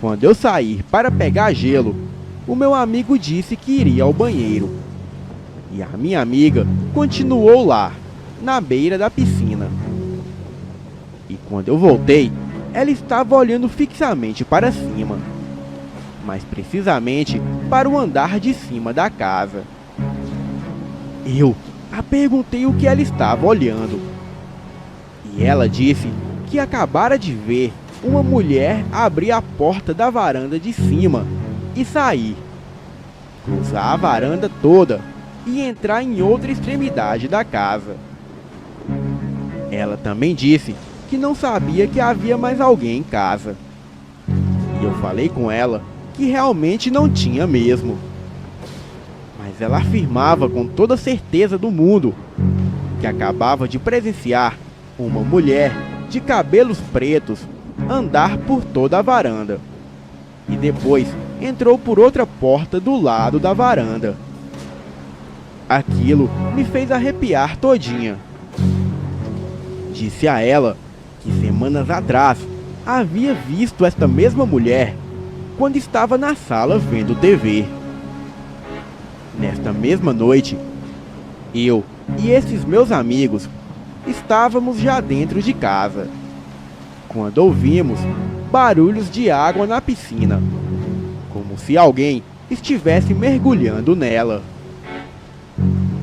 Quando eu saí para pegar gelo, o meu amigo disse que iria ao banheiro. E a minha amiga continuou lá, na beira da piscina. E quando eu voltei, ela estava olhando fixamente para cima, mais precisamente para o andar de cima da casa. Eu a perguntei o que ela estava olhando. E ela disse que acabara de ver uma mulher abrir a porta da varanda de cima e sair, cruzar a varanda toda e entrar em outra extremidade da casa. Ela também disse que não sabia que havia mais alguém em casa. E eu falei com ela que realmente não tinha mesmo. Mas ela afirmava com toda a certeza do mundo que acabava de presenciar uma mulher de cabelos pretos andar por toda a varanda. E depois entrou por outra porta do lado da varanda. Aquilo me fez arrepiar todinha. Disse a ela que semanas atrás havia visto esta mesma mulher quando estava na sala vendo TV. Nesta mesma noite, eu e esses meus amigos estávamos já dentro de casa, quando ouvimos barulhos de água na piscina, como se alguém estivesse mergulhando nela.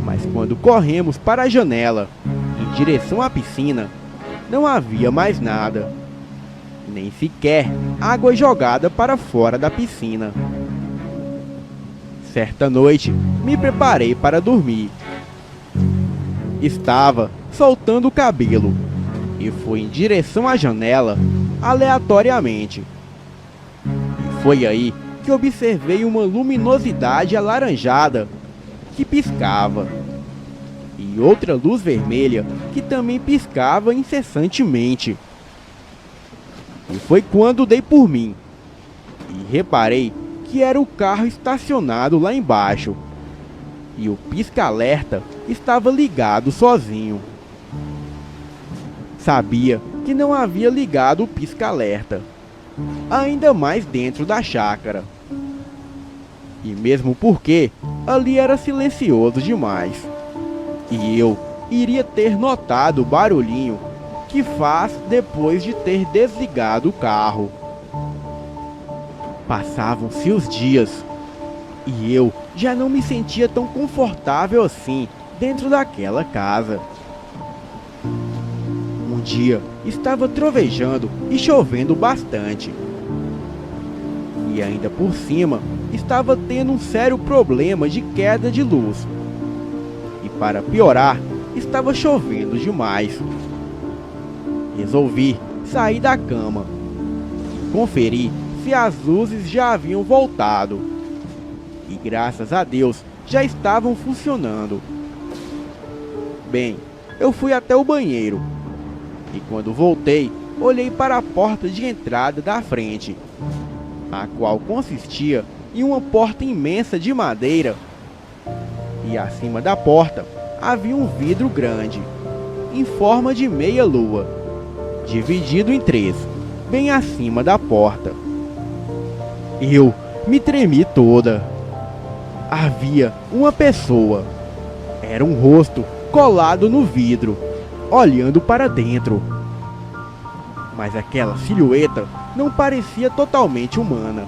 Mas quando corremos para a janela, em direção à piscina, não havia mais nada, nem sequer água jogada para fora da piscina. Certa noite, me preparei para dormir. Estava soltando o cabelo e fui em direção à janela, aleatoriamente. E foi aí que observei uma luminosidade alaranjada que piscava, e outra luz vermelha que também piscava incessantemente. E foi quando dei por mim e reparei que era o carro estacionado lá embaixo, e o pisca-alerta estava ligado sozinho. Sabia que não havia ligado o pisca-alerta, ainda mais dentro da chácara. E mesmo porque ali era silencioso demais, e eu iria ter notado o barulhinho que faz depois de ter desligado o carro. Passavam-se os dias, e eu já não me sentia tão confortável assim dentro daquela casa. Um dia estava trovejando e chovendo bastante. E ainda por cima, estava tendo um sério problema de queda de luz. E para piorar, estava chovendo demais. Resolvi sair da cama e conferir se as luzes já haviam voltado. E graças a Deus já estavam funcionando. Bem, eu fui até o banheiro. E quando voltei, olhei para a porta de entrada da frente, a qual consistia em uma porta imensa de madeira. E acima da porta havia um vidro grande, em forma de meia-lua, dividido em 3, bem acima da porta. Eu me tremi toda. Havia uma pessoa. Era um rosto colado no vidro, olhando para dentro. Mas aquela silhueta não parecia totalmente humana,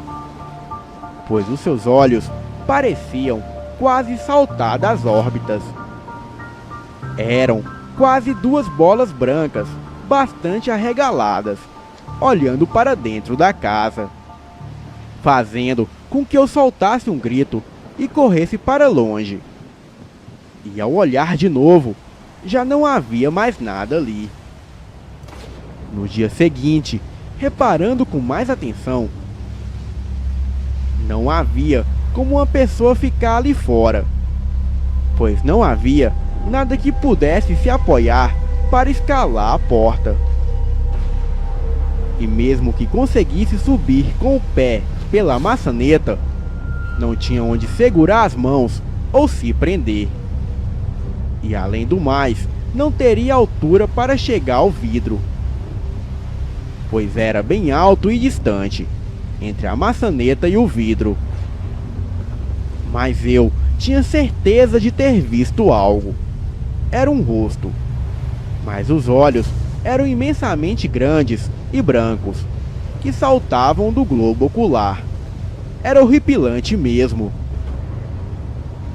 pois os seus olhos pareciam quase saltar das órbitas. Eram quase 2 bolas brancas, bastante arregaladas, olhando para dentro da casa, fazendo com que eu soltasse um grito e corresse para longe. E ao olhar de novo, já não havia mais nada ali. No dia seguinte, reparando com mais atenção, não havia como uma pessoa ficar ali fora, pois não havia nada que pudesse se apoiar para escalar a porta. E mesmo que conseguisse subir com o pé pela maçaneta, não tinha onde segurar as mãos ou se prender. E além do mais, não teria altura para chegar ao vidro, pois era bem alto e distante entre a maçaneta e o vidro. Mas eu tinha certeza de ter visto algo. Era um rosto, mas os olhos eram imensamente grandes e brancos, que saltavam do globo ocular. Era horripilante mesmo.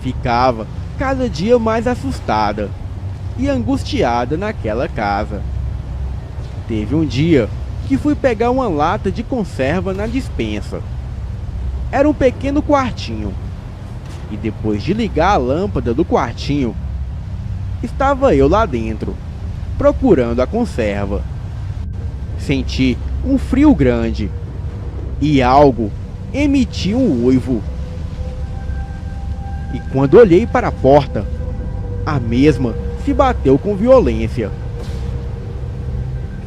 Ficava cada dia mais assustada e angustiada naquela casa. Teve um dia que fui pegar uma lata de conserva na despensa. Era um pequeno quartinho, e depois de ligar a lâmpada do quartinho, estava eu lá dentro, procurando a conserva. Senti um frio grande e algo emitiu um uivo. E quando olhei para a porta, a mesma se bateu com violência.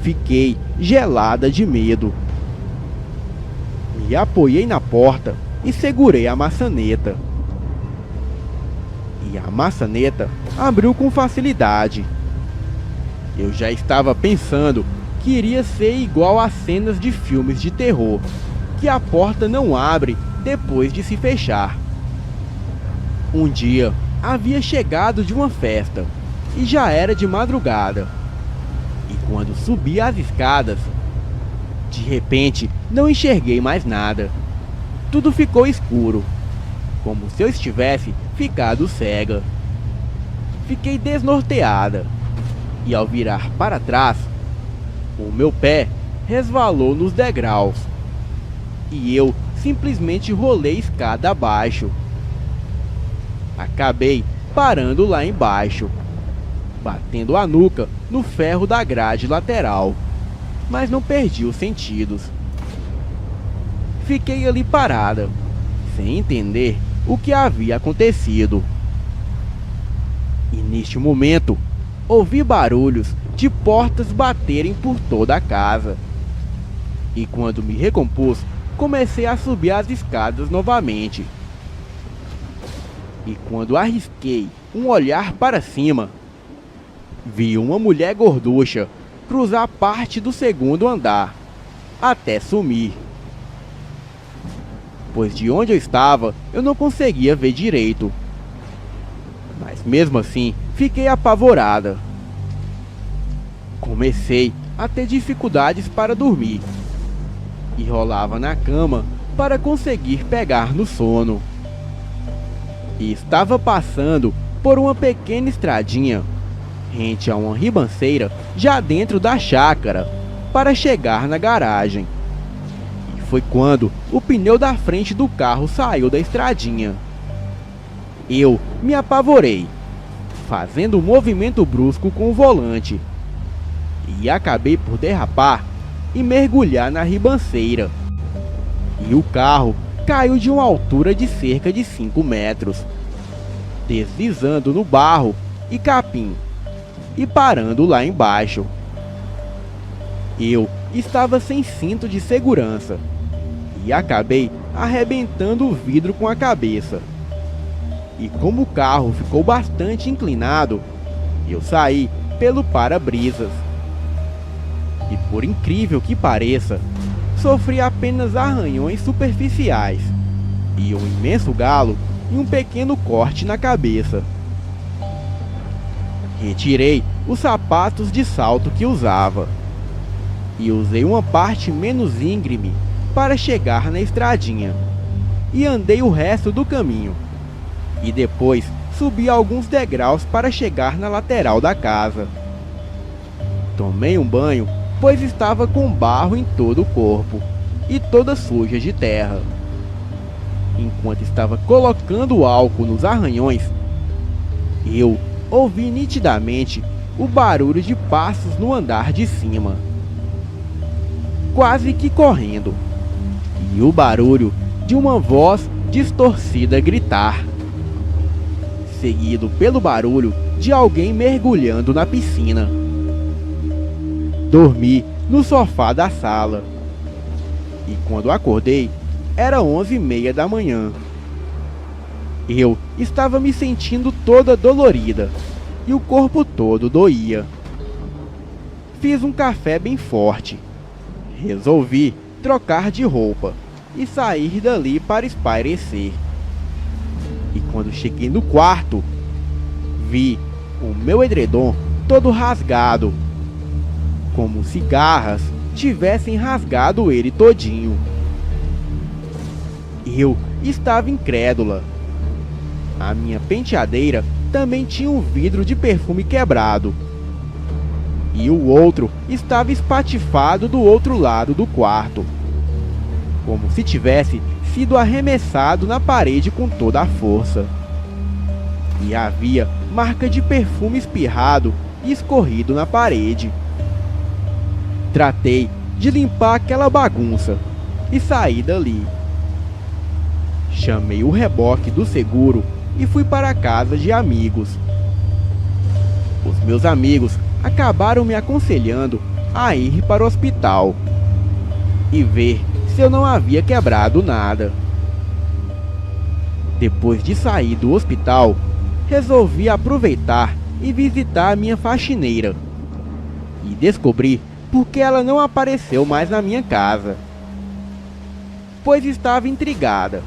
Fiquei gelada de medo. Me apoiei na porta e segurei a maçaneta. E a maçaneta abriu com facilidade. Eu já estava pensando que iria ser igual às cenas de filmes de terror, que a porta não abre depois de se fechar. Um dia havia chegado de uma festa e já era de madrugada. E quando subi as escadas, de repente não enxerguei mais nada. Tudo ficou escuro, como se eu estivesse ficado cega. Fiquei desnorteada e ao virar para trás, o meu pé resvalou nos degraus e eu simplesmente rolei escada abaixo. Acabei parando lá embaixo, batendo a nuca no ferro da grade lateral, mas não perdi os sentidos. Fiquei ali parada, sem entender o que havia acontecido. E neste momento, ouvi barulhos de portas baterem por toda a casa. E quando me recompus, comecei a subir as escadas novamente. E quando arrisquei um olhar para cima, vi uma mulher gorducha cruzar parte do segundo andar, até sumir. Pois de onde eu estava, eu não conseguia ver direito. Mas mesmo assim, fiquei apavorada. Comecei a ter dificuldades para dormir e rolava na cama para conseguir pegar no sono. E estava passando por uma pequena estradinha rente a uma ribanceira já dentro da chácara para chegar na garagem. E foi quando o pneu da frente do carro saiu da estradinha. Eu me apavorei, fazendo um movimento brusco com o volante, e acabei por derrapar e mergulhar na ribanceira. E o carro caiu de uma altura de cerca de 5 metros, deslizando no barro e capim e parando lá embaixo. Eu estava sem cinto de segurança e acabei arrebentando o vidro com a cabeça. E como o carro ficou bastante inclinado, eu saí pelo para-brisas. E por incrível que pareça, sofri apenas arranhões superficiais e um imenso galo e um pequeno corte na cabeça. Retirei os sapatos de salto que usava e usei uma parte menos íngreme para chegar na estradinha e andei o resto do caminho, e depois subi alguns degraus para chegar na lateral da casa. Tomei um banho, pois estava com barro em todo o corpo e toda suja de terra. Enquanto estava colocando álcool nos arranhões, eu ouvi nitidamente o barulho de passos no andar de cima, quase que correndo, e o barulho de uma voz distorcida gritar, seguido pelo barulho de alguém mergulhando na piscina. Dormi no sofá da sala, e quando acordei, era 11h30 da manhã. Eu estava me sentindo toda dolorida, e o corpo todo doía. Fiz um café bem forte. Resolvi trocar de roupa e sair dali para espairecer. E quando cheguei no quarto, vi o meu edredom todo rasgado, como se garras tivessem rasgado ele todinho. Eu estava incrédula. A minha penteadeira também tinha um vidro de perfume quebrado, e o outro estava espatifado do outro lado do quarto, como se tivesse sido arremessado na parede com toda a força. E havia marca de perfume espirrado e escorrido na parede. Tratei de limpar aquela bagunça e saí dali. Chamei o reboque do seguro e fui para a casa de amigos. Os meus amigos acabaram me aconselhando a ir para o hospital e ver se eu não havia quebrado nada. Depois de sair do hospital, resolvi aproveitar e visitar a minha faxineira, e descobri por que ela não apareceu mais na minha casa, pois estava intrigada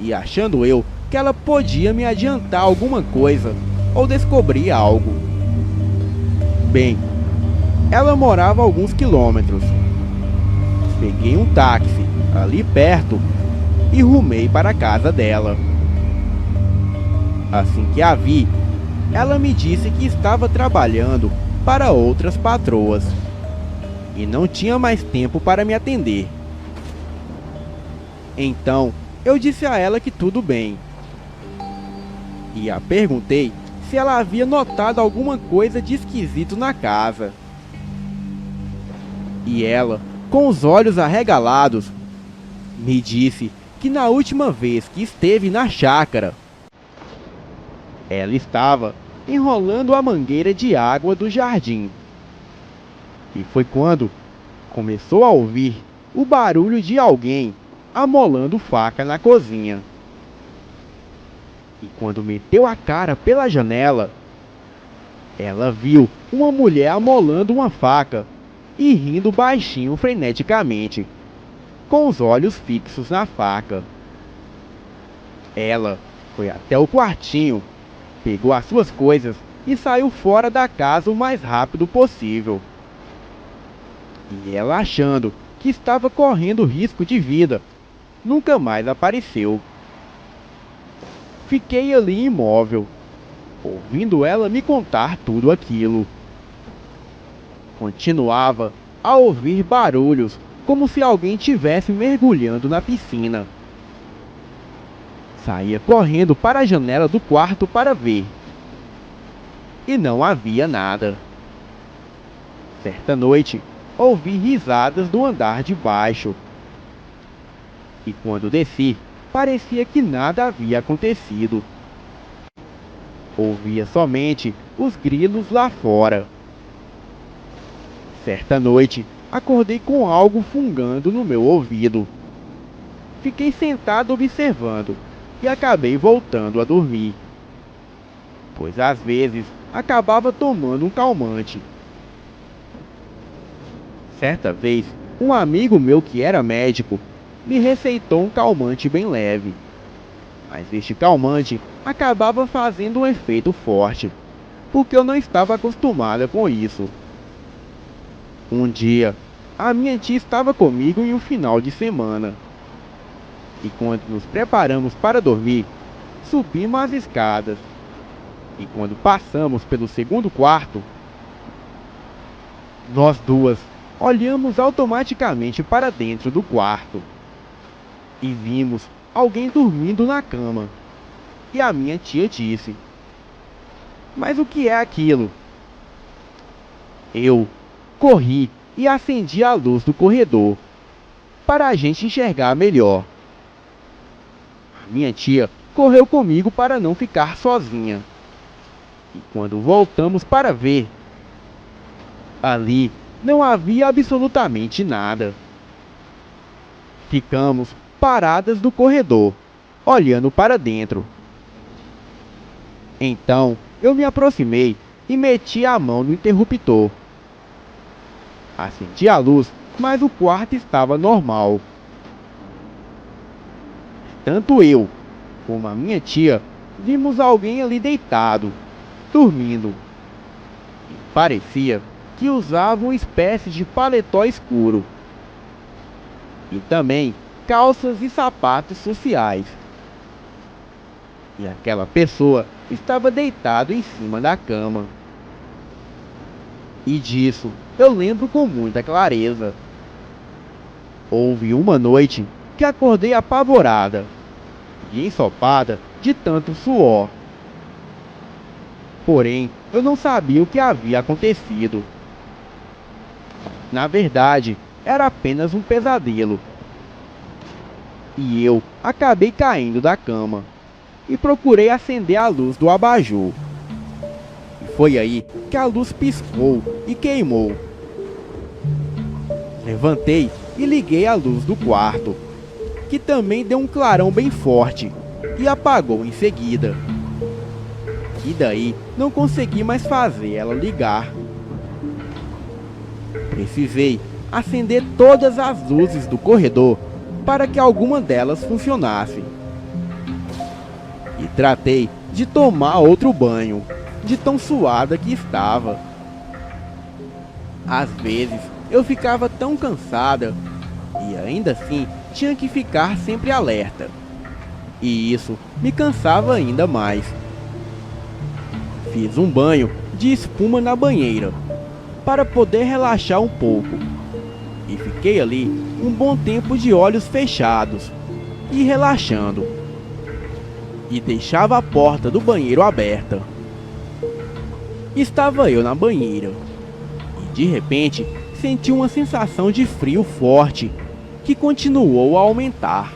e achando eu que ela podia me adiantar alguma coisa ou descobrir algo. Bem, ela morava a alguns quilômetros. Peguei um táxi ali perto e rumei para a casa dela. Assim que a vi, ela me disse que estava trabalhando para outras patroas e não tinha mais tempo para me atender. Então, eu disse a ela que tudo bem, e a perguntei se ela havia notado alguma coisa de esquisito na casa. E ela, com os olhos arregalados, me disse que na última vez que esteve na chácara, ela estava enrolando a mangueira de água do jardim. E foi quando começou a ouvir o barulho de alguém amolando faca na cozinha. E quando meteu a cara pela janela, ela viu uma mulher amolando uma faca e rindo baixinho freneticamente, com os olhos fixos na faca. Ela foi até o quartinho, pegou as suas coisas e saiu fora da casa o mais rápido possível. E ela, achando que estava correndo risco de vida, nunca mais apareceu. Fiquei ali imóvel, ouvindo ela me contar tudo aquilo. Continuava a ouvir barulhos, como se alguém tivesse mergulhando na piscina. Saía correndo para a janela do quarto para ver, e não havia nada. Certa noite, ouvi risadas do andar de baixo, e quando desci, parecia que nada havia acontecido. Ouvia somente os grilos lá fora. Certa noite, acordei com algo fungando no meu ouvido. Fiquei sentado observando e acabei voltando a dormir, pois às vezes acabava tomando um calmante. Certa vez, um amigo meu que era médico me receitou um calmante bem leve, mas este calmante acabava fazendo um efeito forte, porque eu não estava acostumada com isso. Um dia, a minha tia estava comigo em um final de semana, e quando nos preparamos para dormir, subimos as escadas. E quando passamos pelo segundo quarto, nós duas olhamos automaticamente para dentro do quarto e vimos alguém dormindo na cama. E a minha tia disse: "Mas o que é aquilo?" Eu corri e acendi a luz do corredor para a gente enxergar melhor. Minha tia correu comigo para não ficar sozinha. E quando voltamos para ver, ali não havia absolutamente nada. Ficamos paradas no corredor, olhando para dentro. Então eu me aproximei e meti a mão no interruptor. Acendi a luz, mas o quarto estava normal. Tanto eu como a minha tia vimos alguém ali deitado, dormindo. E parecia que usava uma espécie de paletó escuro. E também calças e sapatos sociais. E aquela pessoa estava deitada em cima da cama. E disso eu lembro com muita clareza. Houve uma noite que acordei apavorada e ensopada de tanto suor. Porém, eu não sabia o que havia acontecido. Na verdade, era apenas um pesadelo. E eu acabei caindo da cama e procurei acender a luz do abajur. E foi aí que a luz piscou e queimou. Levantei e liguei a luz do quarto, que também deu um clarão bem forte e apagou em seguida. E daí não consegui mais fazer ela ligar. Precisei acender todas as luzes do corredor para que alguma delas funcionasse. E tratei de tomar outro banho, de tão suada que estava. Às vezes eu ficava tão cansada e ainda assim tinha que ficar sempre alerta. E isso me cansava ainda mais. Fiz um banho de espuma na banheira para poder relaxar um pouco. E fiquei ali um bom tempo de olhos fechados e relaxando. E deixava a porta do banheiro aberta. Estava eu na banheira e de repente senti uma sensação de frio forte que continuou a aumentar.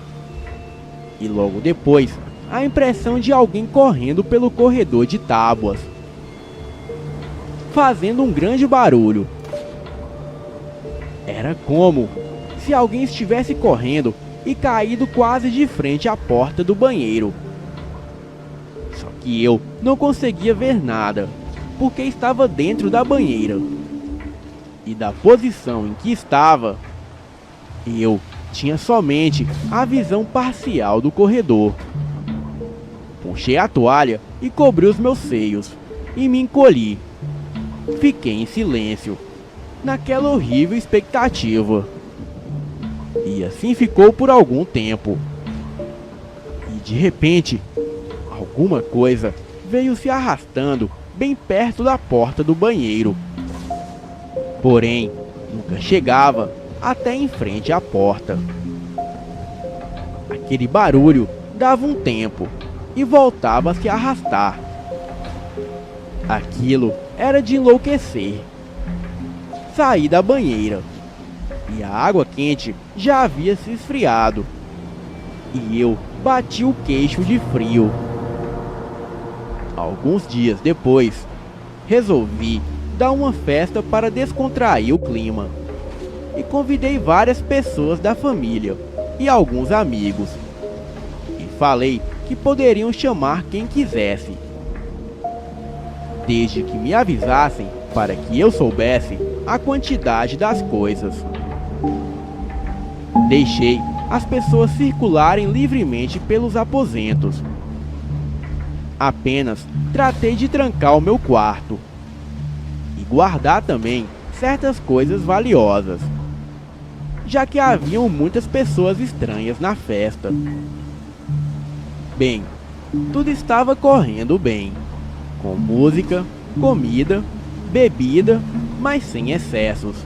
E logo depois, a impressão de alguém correndo pelo corredor de tábuas, fazendo um grande barulho. Era como se alguém estivesse correndo e caído quase de frente à porta do banheiro. Só que eu não conseguia ver nada, porque estava dentro da banheira. E da posição em que estava, eu tinha somente a visão parcial do corredor. Puxei a toalha e cobri os meus seios e me encolhi. Fiquei em silêncio, naquela horrível expectativa. E assim ficou por algum tempo. E de repente, alguma coisa veio se arrastando bem perto da porta do banheiro. Porém, nunca chegava até em frente à porta. Aquele barulho dava um tempo e voltava a se arrastar. Aquilo era de enlouquecer. Saí da banheira e a água quente já havia se esfriado. E eu bati o queixo de frio. Alguns dias depois, resolvi dar uma festa para descontrair o clima. E convidei várias pessoas da família e alguns amigos. E falei que poderiam chamar quem quisesse, desde que me avisassem para que eu soubesse a quantidade das coisas. Deixei as pessoas circularem livremente pelos aposentos. Apenas tratei de trancar o meu quarto e guardar também certas coisas valiosas, já que haviam muitas pessoas estranhas na festa. Bem, tudo estava correndo bem, com música, comida, bebida, mas sem excessos.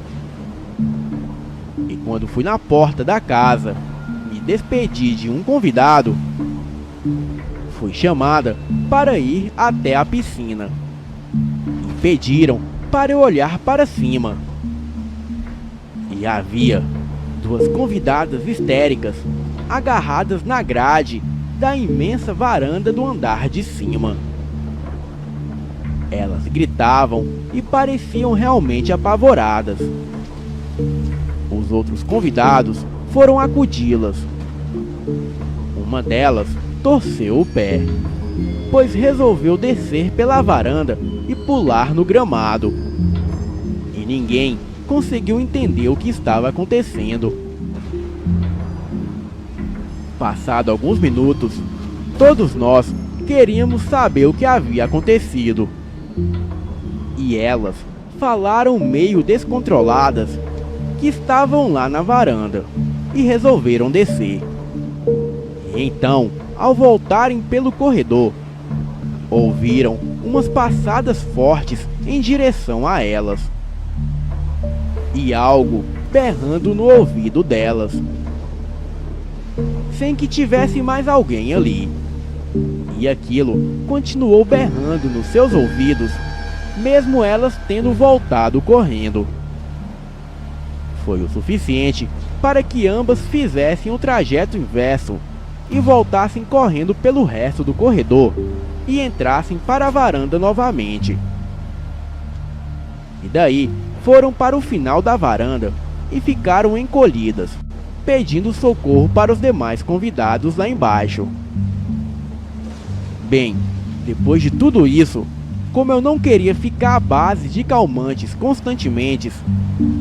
E quando fui na porta da casa me despedi de um convidado, fui chamada para ir até a piscina. E pediram para eu olhar para cima. E havia duas convidadas histéricas agarradas na grade da imensa varanda do andar de cima. Elas gritavam e pareciam realmente apavoradas. Os outros convidados foram acudi-las. Uma delas torceu o pé, pois resolveu descer pela varanda e pular no gramado. E ninguém conseguiu entender o que estava acontecendo. Passado alguns minutos, todos nós queríamos saber o que havia acontecido. E elas falaram meio descontroladas que estavam lá na varanda e resolveram descer. E então, ao voltarem pelo corredor, ouviram umas passadas fortes em direção a elas e algo berrando no ouvido delas, sem que tivesse mais alguém ali. E aquilo continuou berrando nos seus ouvidos, mesmo elas tendo voltado correndo. Foi o suficiente para que ambas fizessem o trajeto inverso e voltassem correndo pelo resto do corredor e entrassem para a varanda novamente. E daí foram para o final da varanda e ficaram encolhidas, pedindo socorro para os demais convidados lá embaixo. Bem, depois de tudo isso, como eu não queria ficar à base de calmantes constantemente,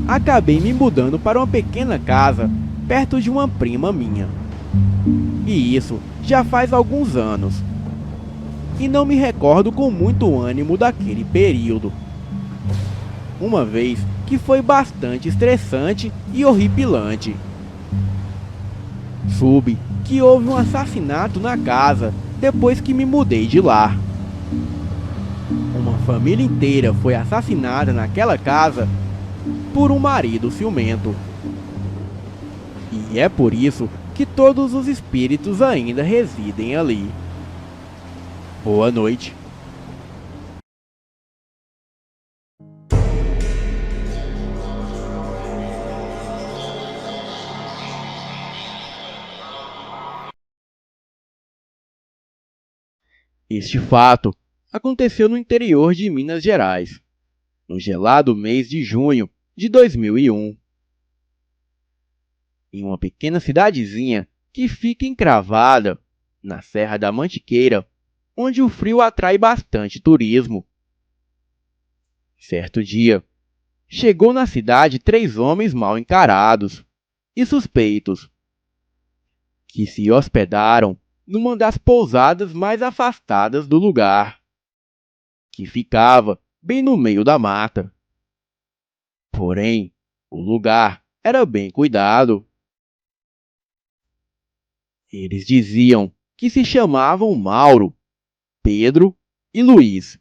acabei me mudando para uma pequena casa perto de uma prima minha. E isso já faz alguns anos. E não me recordo com muito ânimo daquele período. Uma vez que foi bastante estressante e horripilante. Soube que houve um assassinato na casa depois que me mudei de lá. Uma família inteira foi assassinada naquela casa por um marido ciumento. E é por isso que todos os espíritos ainda residem ali. Boa noite. Este fato aconteceu no interior de Minas Gerais, no gelado mês de junho de 2001. Em uma pequena cidadezinha que fica encravada na Serra da Mantiqueira, onde o frio atrai bastante turismo. Certo dia, chegou na cidade 3 homens mal encarados e suspeitos, que se hospedaram numa das pousadas mais afastadas do lugar, que ficava bem no meio da mata. Porém, o lugar era bem cuidado. Eles diziam que se chamavam Mauro, Pedro e Luiz.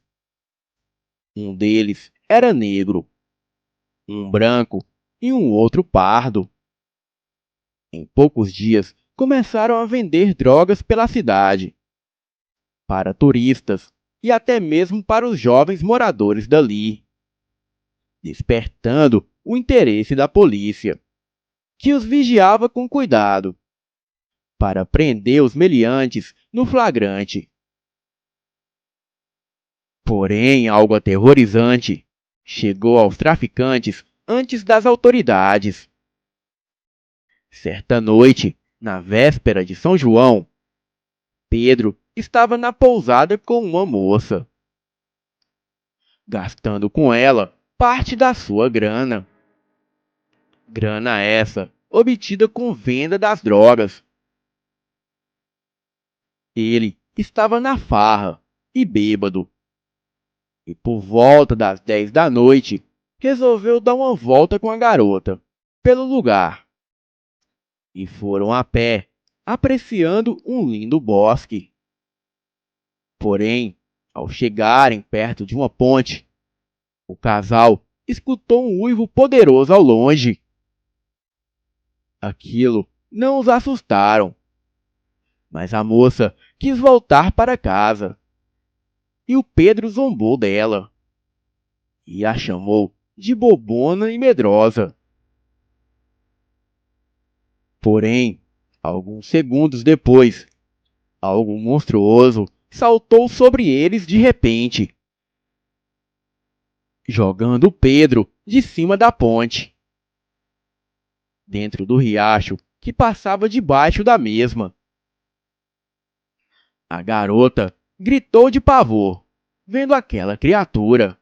Um deles era negro, um branco e um outro pardo. Em poucos dias, começaram a vender drogas pela cidade, para turistas e até mesmo para os jovens moradores dali, despertando o interesse da polícia, que os vigiava com cuidado, para prender os meliantes no flagrante. Porém, algo aterrorizante chegou aos traficantes antes das autoridades. Certa noite, na véspera de São João, Pedro estava na pousada com uma moça, gastando com ela parte da sua grana. Grana essa obtida com venda das drogas. Ele estava na farra e bêbado, e por volta das 10 da noite resolveu dar uma volta com a garota pelo lugar. E foram a pé, apreciando um lindo bosque. Porém, ao chegarem perto de uma ponte, o casal escutou um uivo poderoso ao longe. Aquilo não os assustaram, mas a moça quis voltar para casa. E o Pedro zombou dela e a chamou de bobona e medrosa. Porém, alguns segundos depois, algo monstruoso saltou sobre eles de repente, jogando Pedro de cima da ponte, dentro do riacho que passava debaixo da mesma. A garota gritou de pavor, vendo aquela criatura.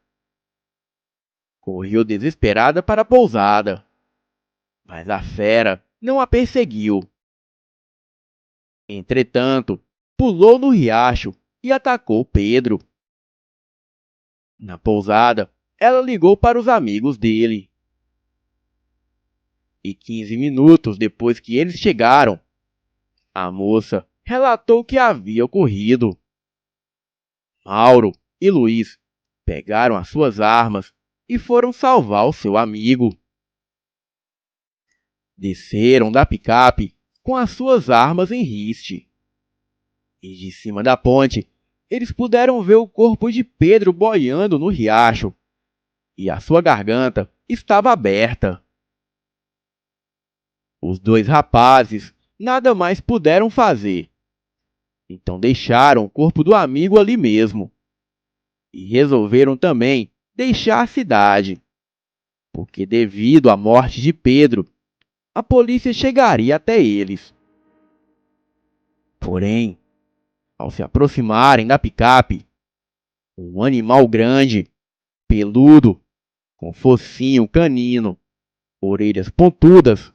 Correu desesperada para a pousada, mas a fera não a perseguiu. Entretanto, pulou no riacho e atacou Pedro. Na pousada, ela ligou para os amigos dele. E 15 minutos depois que eles chegaram, a moça relatou o que havia ocorrido. Mauro e Luiz pegaram as suas armas e foram salvar o seu amigo. Desceram da picape com as suas armas em riste. E de cima da ponte, eles puderam ver o corpo de Pedro boiando no riacho, e a sua garganta estava aberta. Os dois rapazes nada mais puderam fazer, então deixaram o corpo do amigo ali mesmo, e resolveram também deixar a cidade, porque devido à morte de Pedro, a polícia chegaria até eles. Porém, ao se aproximarem da picape, um animal grande, peludo, com focinho canino, orelhas pontudas,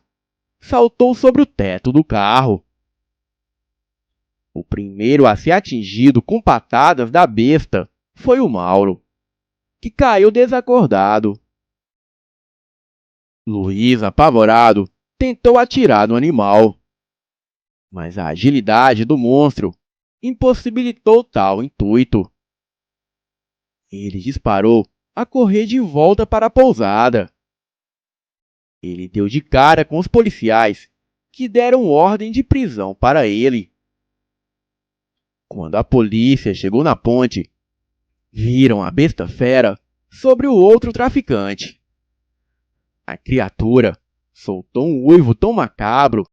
saltou sobre o teto do carro. O primeiro a ser atingido com patadas da besta foi o Mauro, que caiu desacordado. Luiz, apavorado, tentou atirar no animal, mas a agilidade do monstro impossibilitou tal intuito. Ele disparou a correr de volta para a pousada. Ele deu de cara com os policiais, que deram ordem de prisão para ele. Quando a polícia chegou na ponte, viram a besta fera sobre o outro traficante. A criatura soltou um uivo tão macabro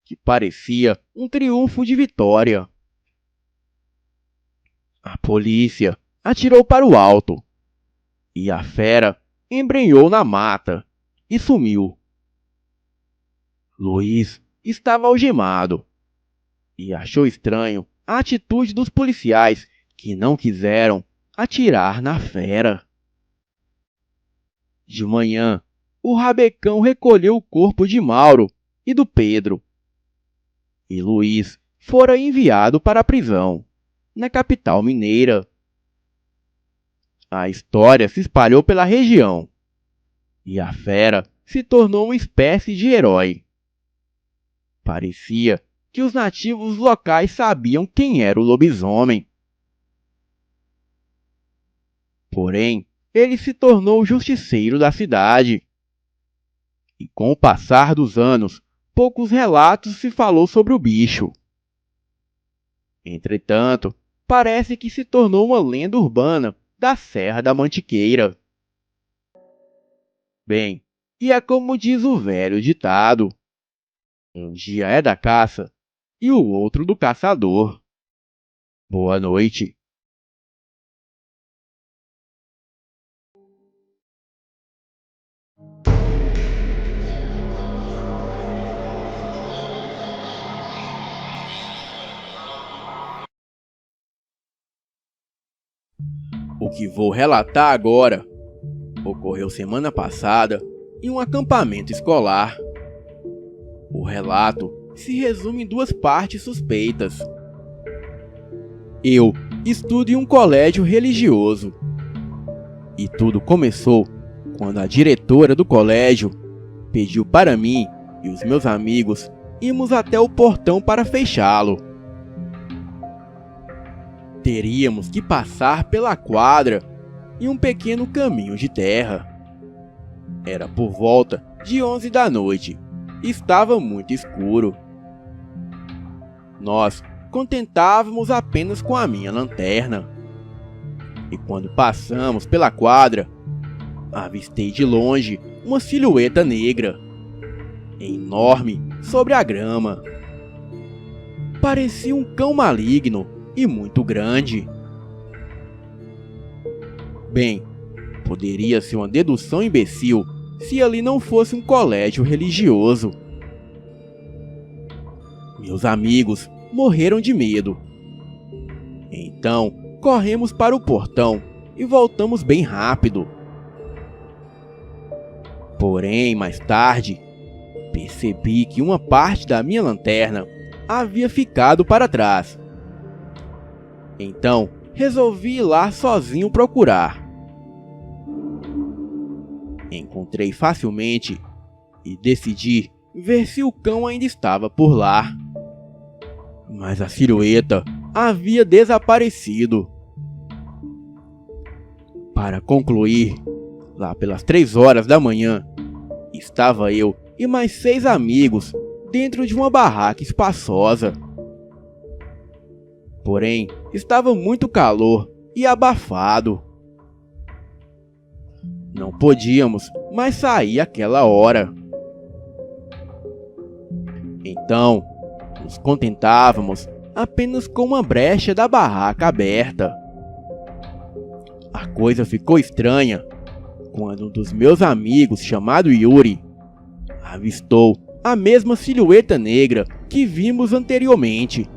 que parecia um triunfo de vitória. A polícia atirou para o alto e a fera embrenhou na mata e sumiu. Luiz estava algemado e achou estranho a atitude dos policiais que não quiseram atirar na fera. De manhã, o rabecão recolheu o corpo de Mauro e do Pedro, e Luiz fora enviado para a prisão, na capital mineira. A história se espalhou pela região, e a fera se tornou uma espécie de herói. Parecia que os nativos locais sabiam quem era o lobisomem. Porém, ele se tornou o justiceiro da cidade. E com o passar dos anos, poucos relatos se falou sobre o bicho. Entretanto, parece que se tornou uma lenda urbana da Serra da Mantiqueira. Bem, e é como diz o velho ditado: um dia é da caça e o outro do caçador. Boa noite. O que vou relatar agora ocorreu semana passada em um acampamento escolar. O relato se resume em duas partes suspeitas. Eu estudo em um colégio religioso. E tudo começou quando a diretora do colégio pediu para mim e os meus amigos irmos até o portão para fechá-lo. teríamos que passar pela quadra e um pequeno caminho de terra. Era por volta de 11 da noite. Estava muito escuro. Nós contentávamos apenas com a minha lanterna. E quando passamos pela quadra, avistei de longe uma silhueta negra, enorme sobre a grama. Parecia um cão maligno e muito grande. Bem, poderia ser uma dedução imbecil se ali não fosse um colégio religioso. Meus amigos morreram de medo. Então, corremos para o portão e voltamos bem rápido. Porém, mais tarde, percebi que uma parte da minha lanterna havia ficado para trás. Então, resolvi ir lá sozinho procurar. Encontrei facilmente e decidi ver se o cão ainda estava por lá. Mas a silhueta havia desaparecido. Para concluir, lá pelas 3 horas da manhã, estava eu e mais 6 amigos dentro de uma barraca espaçosa. Porém, estava muito calor e abafado. Não podíamos mais sair àquela hora. Então, nos contentávamos apenas com uma brecha da barraca aberta. A coisa ficou estranha quando um dos meus amigos, chamado Yuri, avistou a mesma silhueta negra que vimos anteriormente.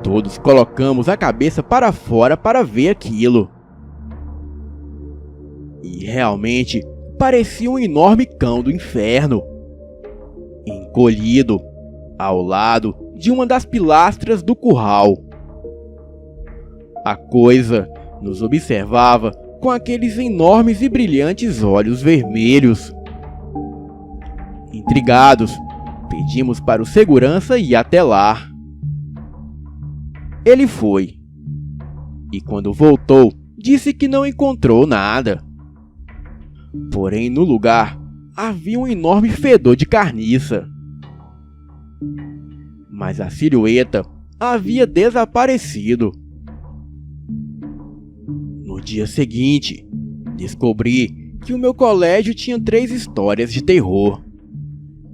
Todos colocamos a cabeça para fora para ver aquilo. E realmente parecia um enorme cão do inferno, encolhido ao lado de uma das pilastras do curral. A coisa nos observava com aqueles enormes e brilhantes olhos vermelhos. Intrigados, pedimos para o segurança ir até lá. Ele foi, e quando voltou, disse que não encontrou nada. Porém, no lugar, havia um enorme fedor de carniça. Mas a silhueta havia desaparecido. No dia seguinte, descobri que o meu colégio tinha 3 histórias de terror,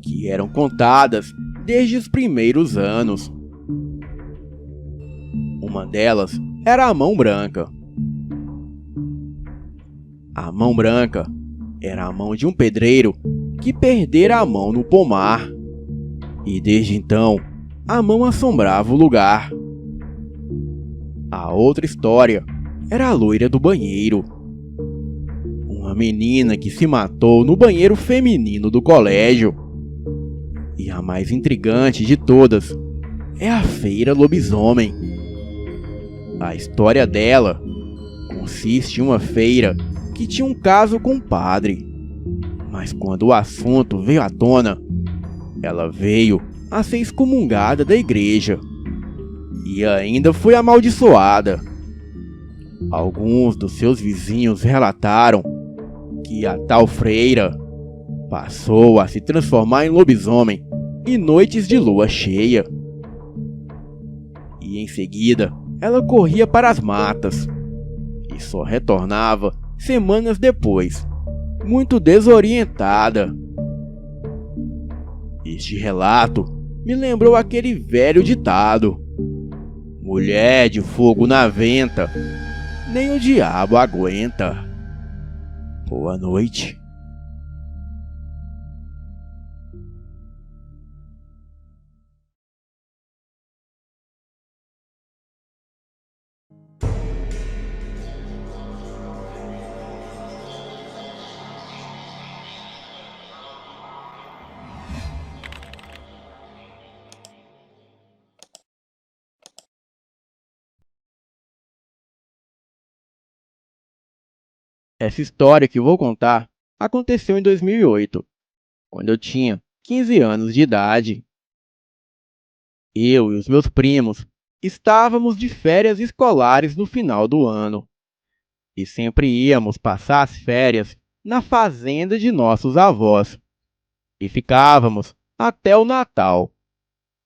que eram contadas desde os primeiros anos. Uma delas era a Mão Branca. A Mão Branca era a mão de um pedreiro que perdera a mão no pomar, e desde então a mão assombrava o lugar. A outra história era a loira do banheiro, uma menina que se matou no banheiro feminino do colégio. E a mais intrigante de todas é a Feira Lobisomem. A história dela consiste em uma feira que tinha um caso com um padre, mas quando o assunto veio à tona, ela veio a ser excomungada da igreja e ainda foi amaldiçoada. Alguns dos seus vizinhos relataram que a tal freira passou a se transformar em lobisomem em noites de lua cheia. E em seguida, ela corria para as matas e só retornava semanas depois, muito desorientada. Este relato me lembrou aquele velho ditado: mulher de fogo na venta, nem o diabo aguenta. Boa noite. Essa história que eu vou contar aconteceu em 2008, quando eu tinha 15 anos de idade. Eu e os meus primos Estávamos de férias escolares no final do ano e sempre íamos passar as férias na fazenda de nossos avós e ficávamos até o Natal,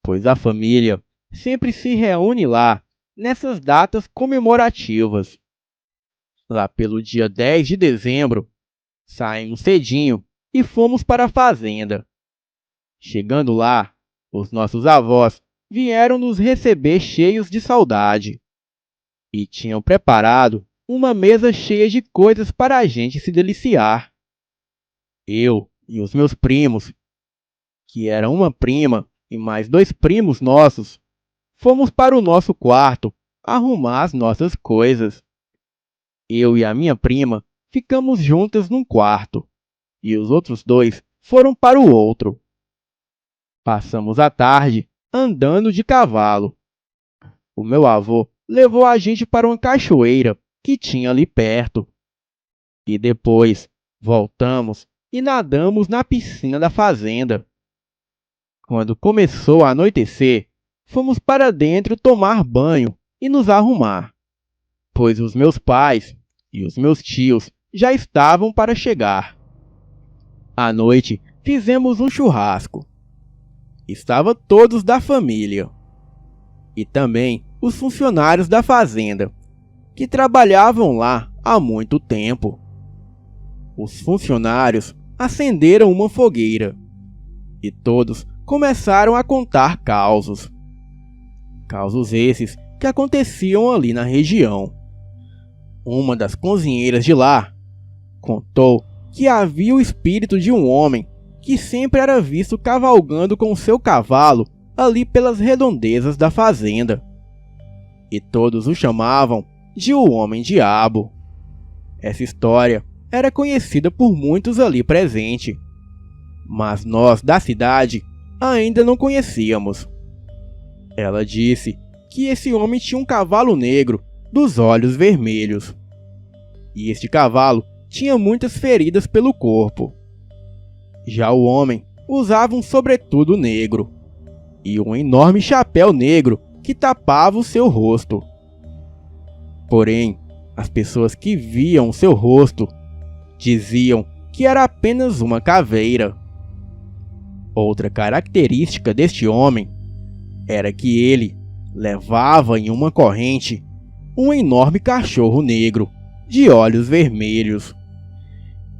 pois a família sempre se reúne lá nessas datas comemorativas. Lá pelo dia 10 de dezembro, saímos cedinho e fomos para a fazenda. Chegando lá, os nossos avós vieram nos receber cheios de saudade e tinham preparado uma mesa cheia de coisas para a gente se deliciar. Eu e os meus primos, que eram uma prima e mais 2 primos nossos, fomos para o nosso quarto arrumar as nossas coisas. Eu e a minha prima ficamos juntas num quarto e os outros 2 foram para o outro. Passamos a tarde andando de cavalo. O meu avô levou a gente para uma cachoeira que tinha ali perto. E depois voltamos e nadamos na piscina da fazenda. Quando começou a anoitecer, fomos para dentro tomar banho e nos arrumar, pois os meus pais e os meus tios já estavam para chegar. À noite, fizemos um churrasco. Estava todos da família e também os funcionários da fazenda, que trabalhavam lá há muito tempo. Os funcionários acenderam uma fogueira e todos começaram a contar causos. Causos esses que aconteciam ali na região. Uma das cozinheiras de lá contou que havia o espírito de um homem que sempre era visto cavalgando com seu cavalo ali pelas redondezas da fazenda. E todos o chamavam de o Homem-Diabo. Essa história era conhecida por muitos ali presentes, mas nós da cidade ainda não conhecíamos. Ela disse que esse homem tinha um cavalo negro dos olhos vermelhos. E este cavalo tinha muitas feridas pelo corpo. Já o homem usava um sobretudo negro e um enorme chapéu negro que tapava o seu rosto. Porém, as pessoas que viam o seu rosto diziam que era apenas uma caveira. Outra característica deste homem era que ele levava em uma corrente um enorme cachorro negro de olhos vermelhos.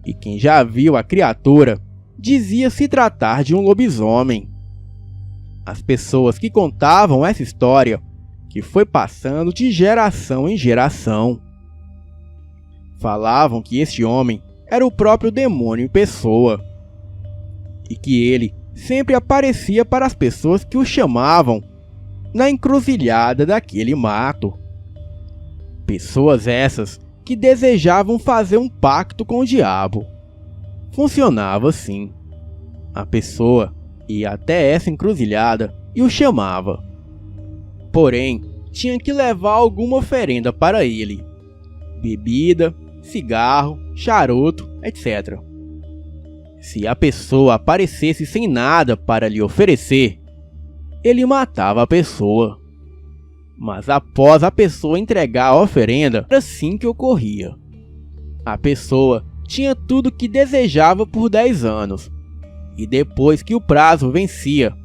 E quem já viu a criatura dizia se tratar de um lobisomem. As pessoas que contavam essa história que foi passando de geração em geração falavam que este homem era o próprio demônio em pessoa e que ele sempre aparecia para as pessoas que o chamavam na encruzilhada daquele mato. Pessoas essas que desejavam fazer um pacto com o diabo. Funcionava assim. A pessoa ia até essa encruzilhada e o chamava. Porém, tinha que levar alguma oferenda para ele: bebida, cigarro, charuto, etc. Se a pessoa aparecesse sem nada para lhe oferecer, ele matava a pessoa. Mas após a pessoa entregar a oferenda, era assim que ocorria. A pessoa tinha tudo o que desejava por 10 anos. E depois que o prazo vencia,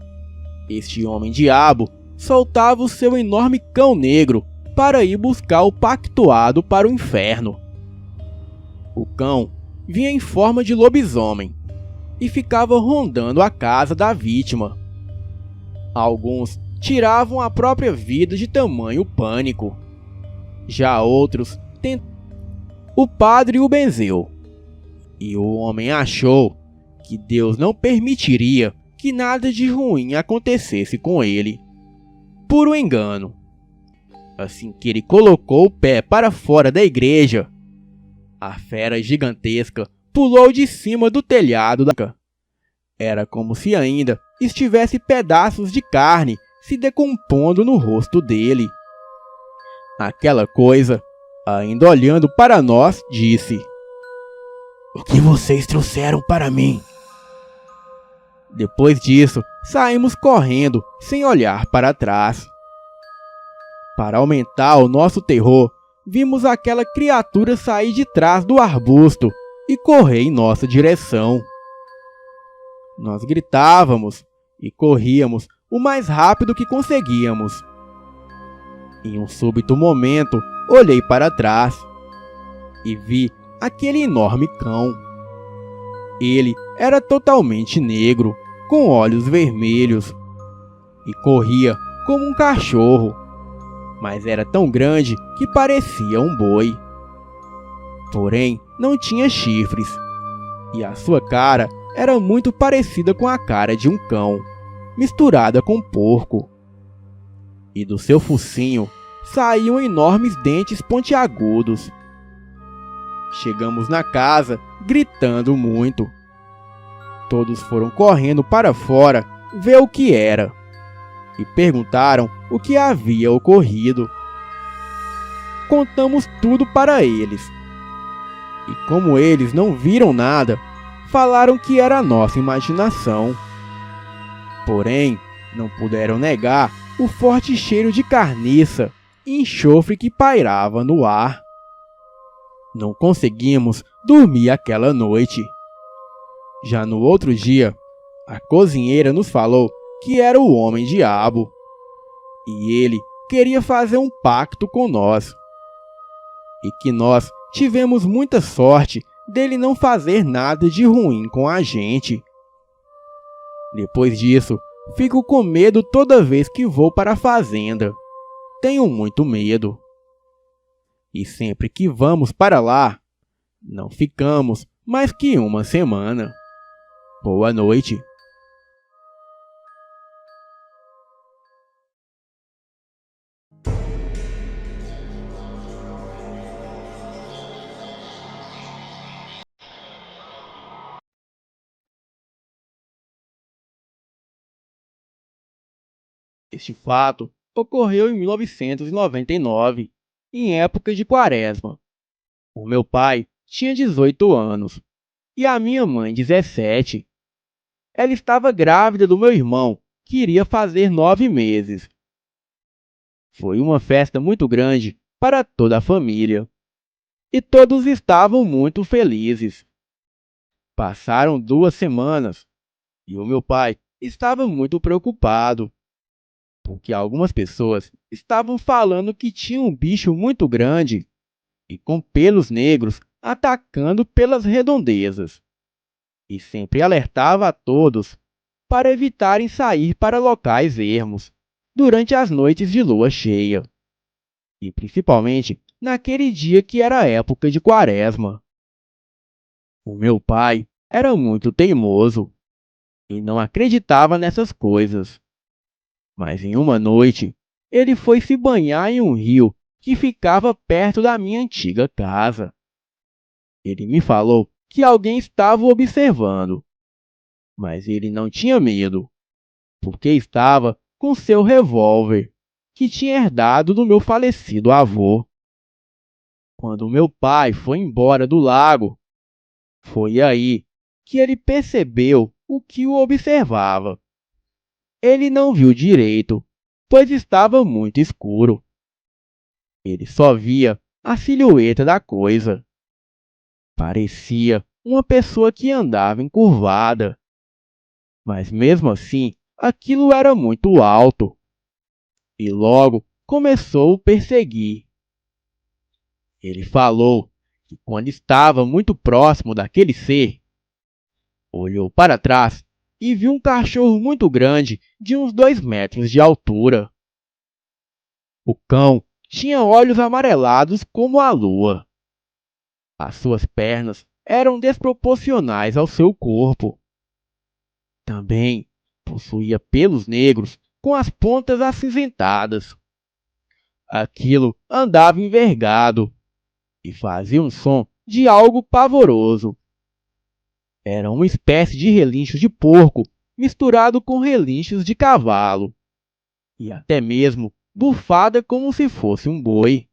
este homem-diabo soltava o seu enorme cão negro para ir buscar o pactuado para o inferno. O cão vinha em forma de lobisomem e ficava rondando a casa da vítima. Alguns tiravam a própria vida de tamanho pânico. Já outros tentavam. O padre o benzeu, e o homem achou que Deus não permitiria que nada de ruim acontecesse com ele. Puro engano. Assim que ele colocou o pé para fora da igreja, a fera gigantesca pulou de cima do telhado da casa. Era como se ainda estivesse pedaços de carne se decompondo no rosto dele. Aquela coisa, ainda olhando para nós, disse: "O que vocês trouxeram para mim?" Depois disso, saímos correndo, sem olhar para trás. Para aumentar o nosso terror, vimos aquela criatura sair de trás do arbusto e correr em nossa direção. Nós gritávamos e corríamos o mais rápido que conseguíamos. Em um súbito momento, olhei para trás e vi aquele enorme cão. Ele era totalmente negro, com olhos vermelhos, e corria como um cachorro, mas era tão grande que parecia um boi. Porém, não tinha chifres, e a sua cara era muito parecida com a cara de um cão, misturada com porco. E do seu focinho saíam enormes dentes pontiagudos. Chegamos na casa gritando muito. Todos foram correndo para fora ver o que era e perguntaram o que havia ocorrido. Contamos tudo para eles. E como eles não viram nada, falaram que era a nossa imaginação. Porém, não puderam negar o forte cheiro de carniça e enxofre que pairava no ar. Não conseguimos dormir aquela noite. Já no outro dia, a cozinheira nos falou que era o homem-diabo, e ele queria fazer um pacto com nós, e que nós tivemos muita sorte dele não fazer nada de ruim com a gente. Depois disso, fico com medo toda vez que vou para a fazenda. Tenho muito medo. E sempre que vamos para lá, não ficamos mais que uma semana. Boa noite. Este fato ocorreu em 1999, em época de quaresma. O meu pai tinha 18 anos e a minha mãe 17. Ela estava grávida do meu irmão, que iria fazer 9 meses. Foi uma festa muito grande para toda a família e todos estavam muito felizes. Passaram 2 semanas e o meu pai estava muito preocupado, porque algumas pessoas estavam falando que tinha um bicho muito grande e com pelos negros atacando pelas redondezas, e sempre alertava a todos para evitarem sair para locais ermos durante as noites de lua cheia, e principalmente naquele dia que era a época de quaresma. O meu pai era muito teimoso e não acreditava nessas coisas. Mas em uma noite, ele foi se banhar em um rio que ficava perto da minha antiga casa. Ele me falou que alguém estava o observando, mas ele não tinha medo, porque estava com seu revólver, que tinha herdado do meu falecido avô. Quando meu pai foi embora do lago, foi aí que ele percebeu o que o observava. Ele não viu direito, pois estava muito escuro. Ele só via a silhueta da coisa. Parecia uma pessoa que andava encurvada. Mas mesmo assim, aquilo era muito alto. E logo começou a perseguir. Ele falou que quando estava muito próximo daquele ser, olhou para trás e viu um cachorro muito grande de uns 2 metros de altura. O cão tinha olhos amarelados como a lua. As suas pernas eram desproporcionais ao seu corpo. Também possuía pelos negros com as pontas acinzentadas. Aquilo andava envergado e fazia um som de algo pavoroso. Era uma espécie de relincho de porco misturado com relinchos de cavalo, e até mesmo bufada como se fosse um boi.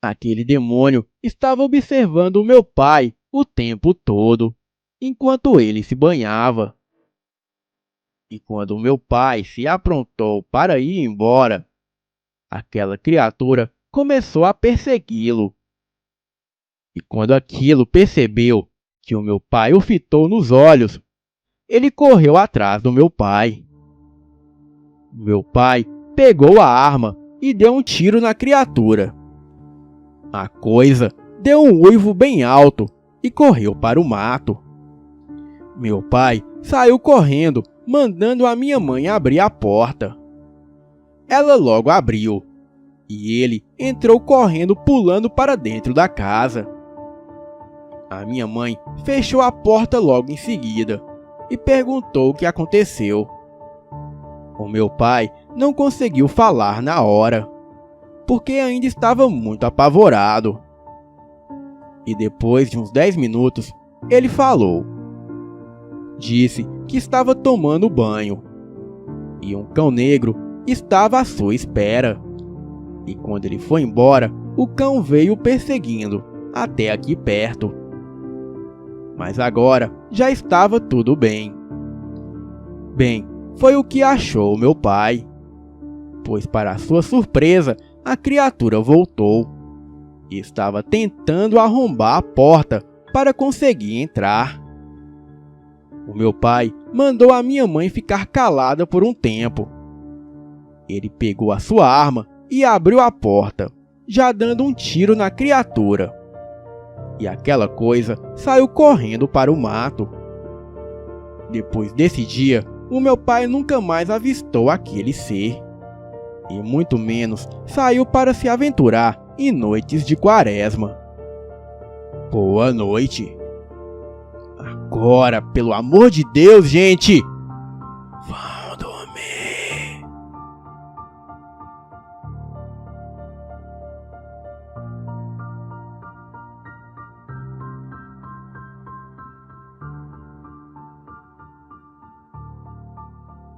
Aquele demônio estava observando o meu pai o tempo todo, enquanto ele se banhava. E quando o meu pai se aprontou para ir embora, aquela criatura começou a persegui-lo. E quando aquilo percebeu que o meu pai o fitou nos olhos, ele correu atrás do meu pai. Meu pai pegou a arma e deu um tiro na criatura. A coisa deu um uivo bem alto e correu para o mato. Meu pai saiu correndo, mandando a minha mãe abrir a porta. Ela logo abriu e ele entrou correndo, pulando para dentro da casa. A minha mãe fechou a porta logo em seguida e perguntou o que aconteceu. O meu pai não conseguiu falar na hora, porque ainda estava muito apavorado. E depois de uns 10 minutos, ele falou. Disse que estava tomando banho e um cão negro estava à sua espera. E quando ele foi embora, o cão veio perseguindo até aqui perto. Mas agora já estava tudo bem. Bem, foi o que achou meu pai, pois para sua surpresa, a criatura voltou e estava tentando arrombar a porta para conseguir entrar. O meu pai mandou a minha mãe ficar calada por um tempo. Ele pegou a sua arma e abriu a porta, já dando um tiro na criatura. E aquela coisa saiu correndo para o mato. Depois desse dia, o meu pai nunca mais avistou aquele ser. E muito menos saiu para se aventurar em noites de quaresma. Boa noite. Agora, pelo amor de Deus, gente!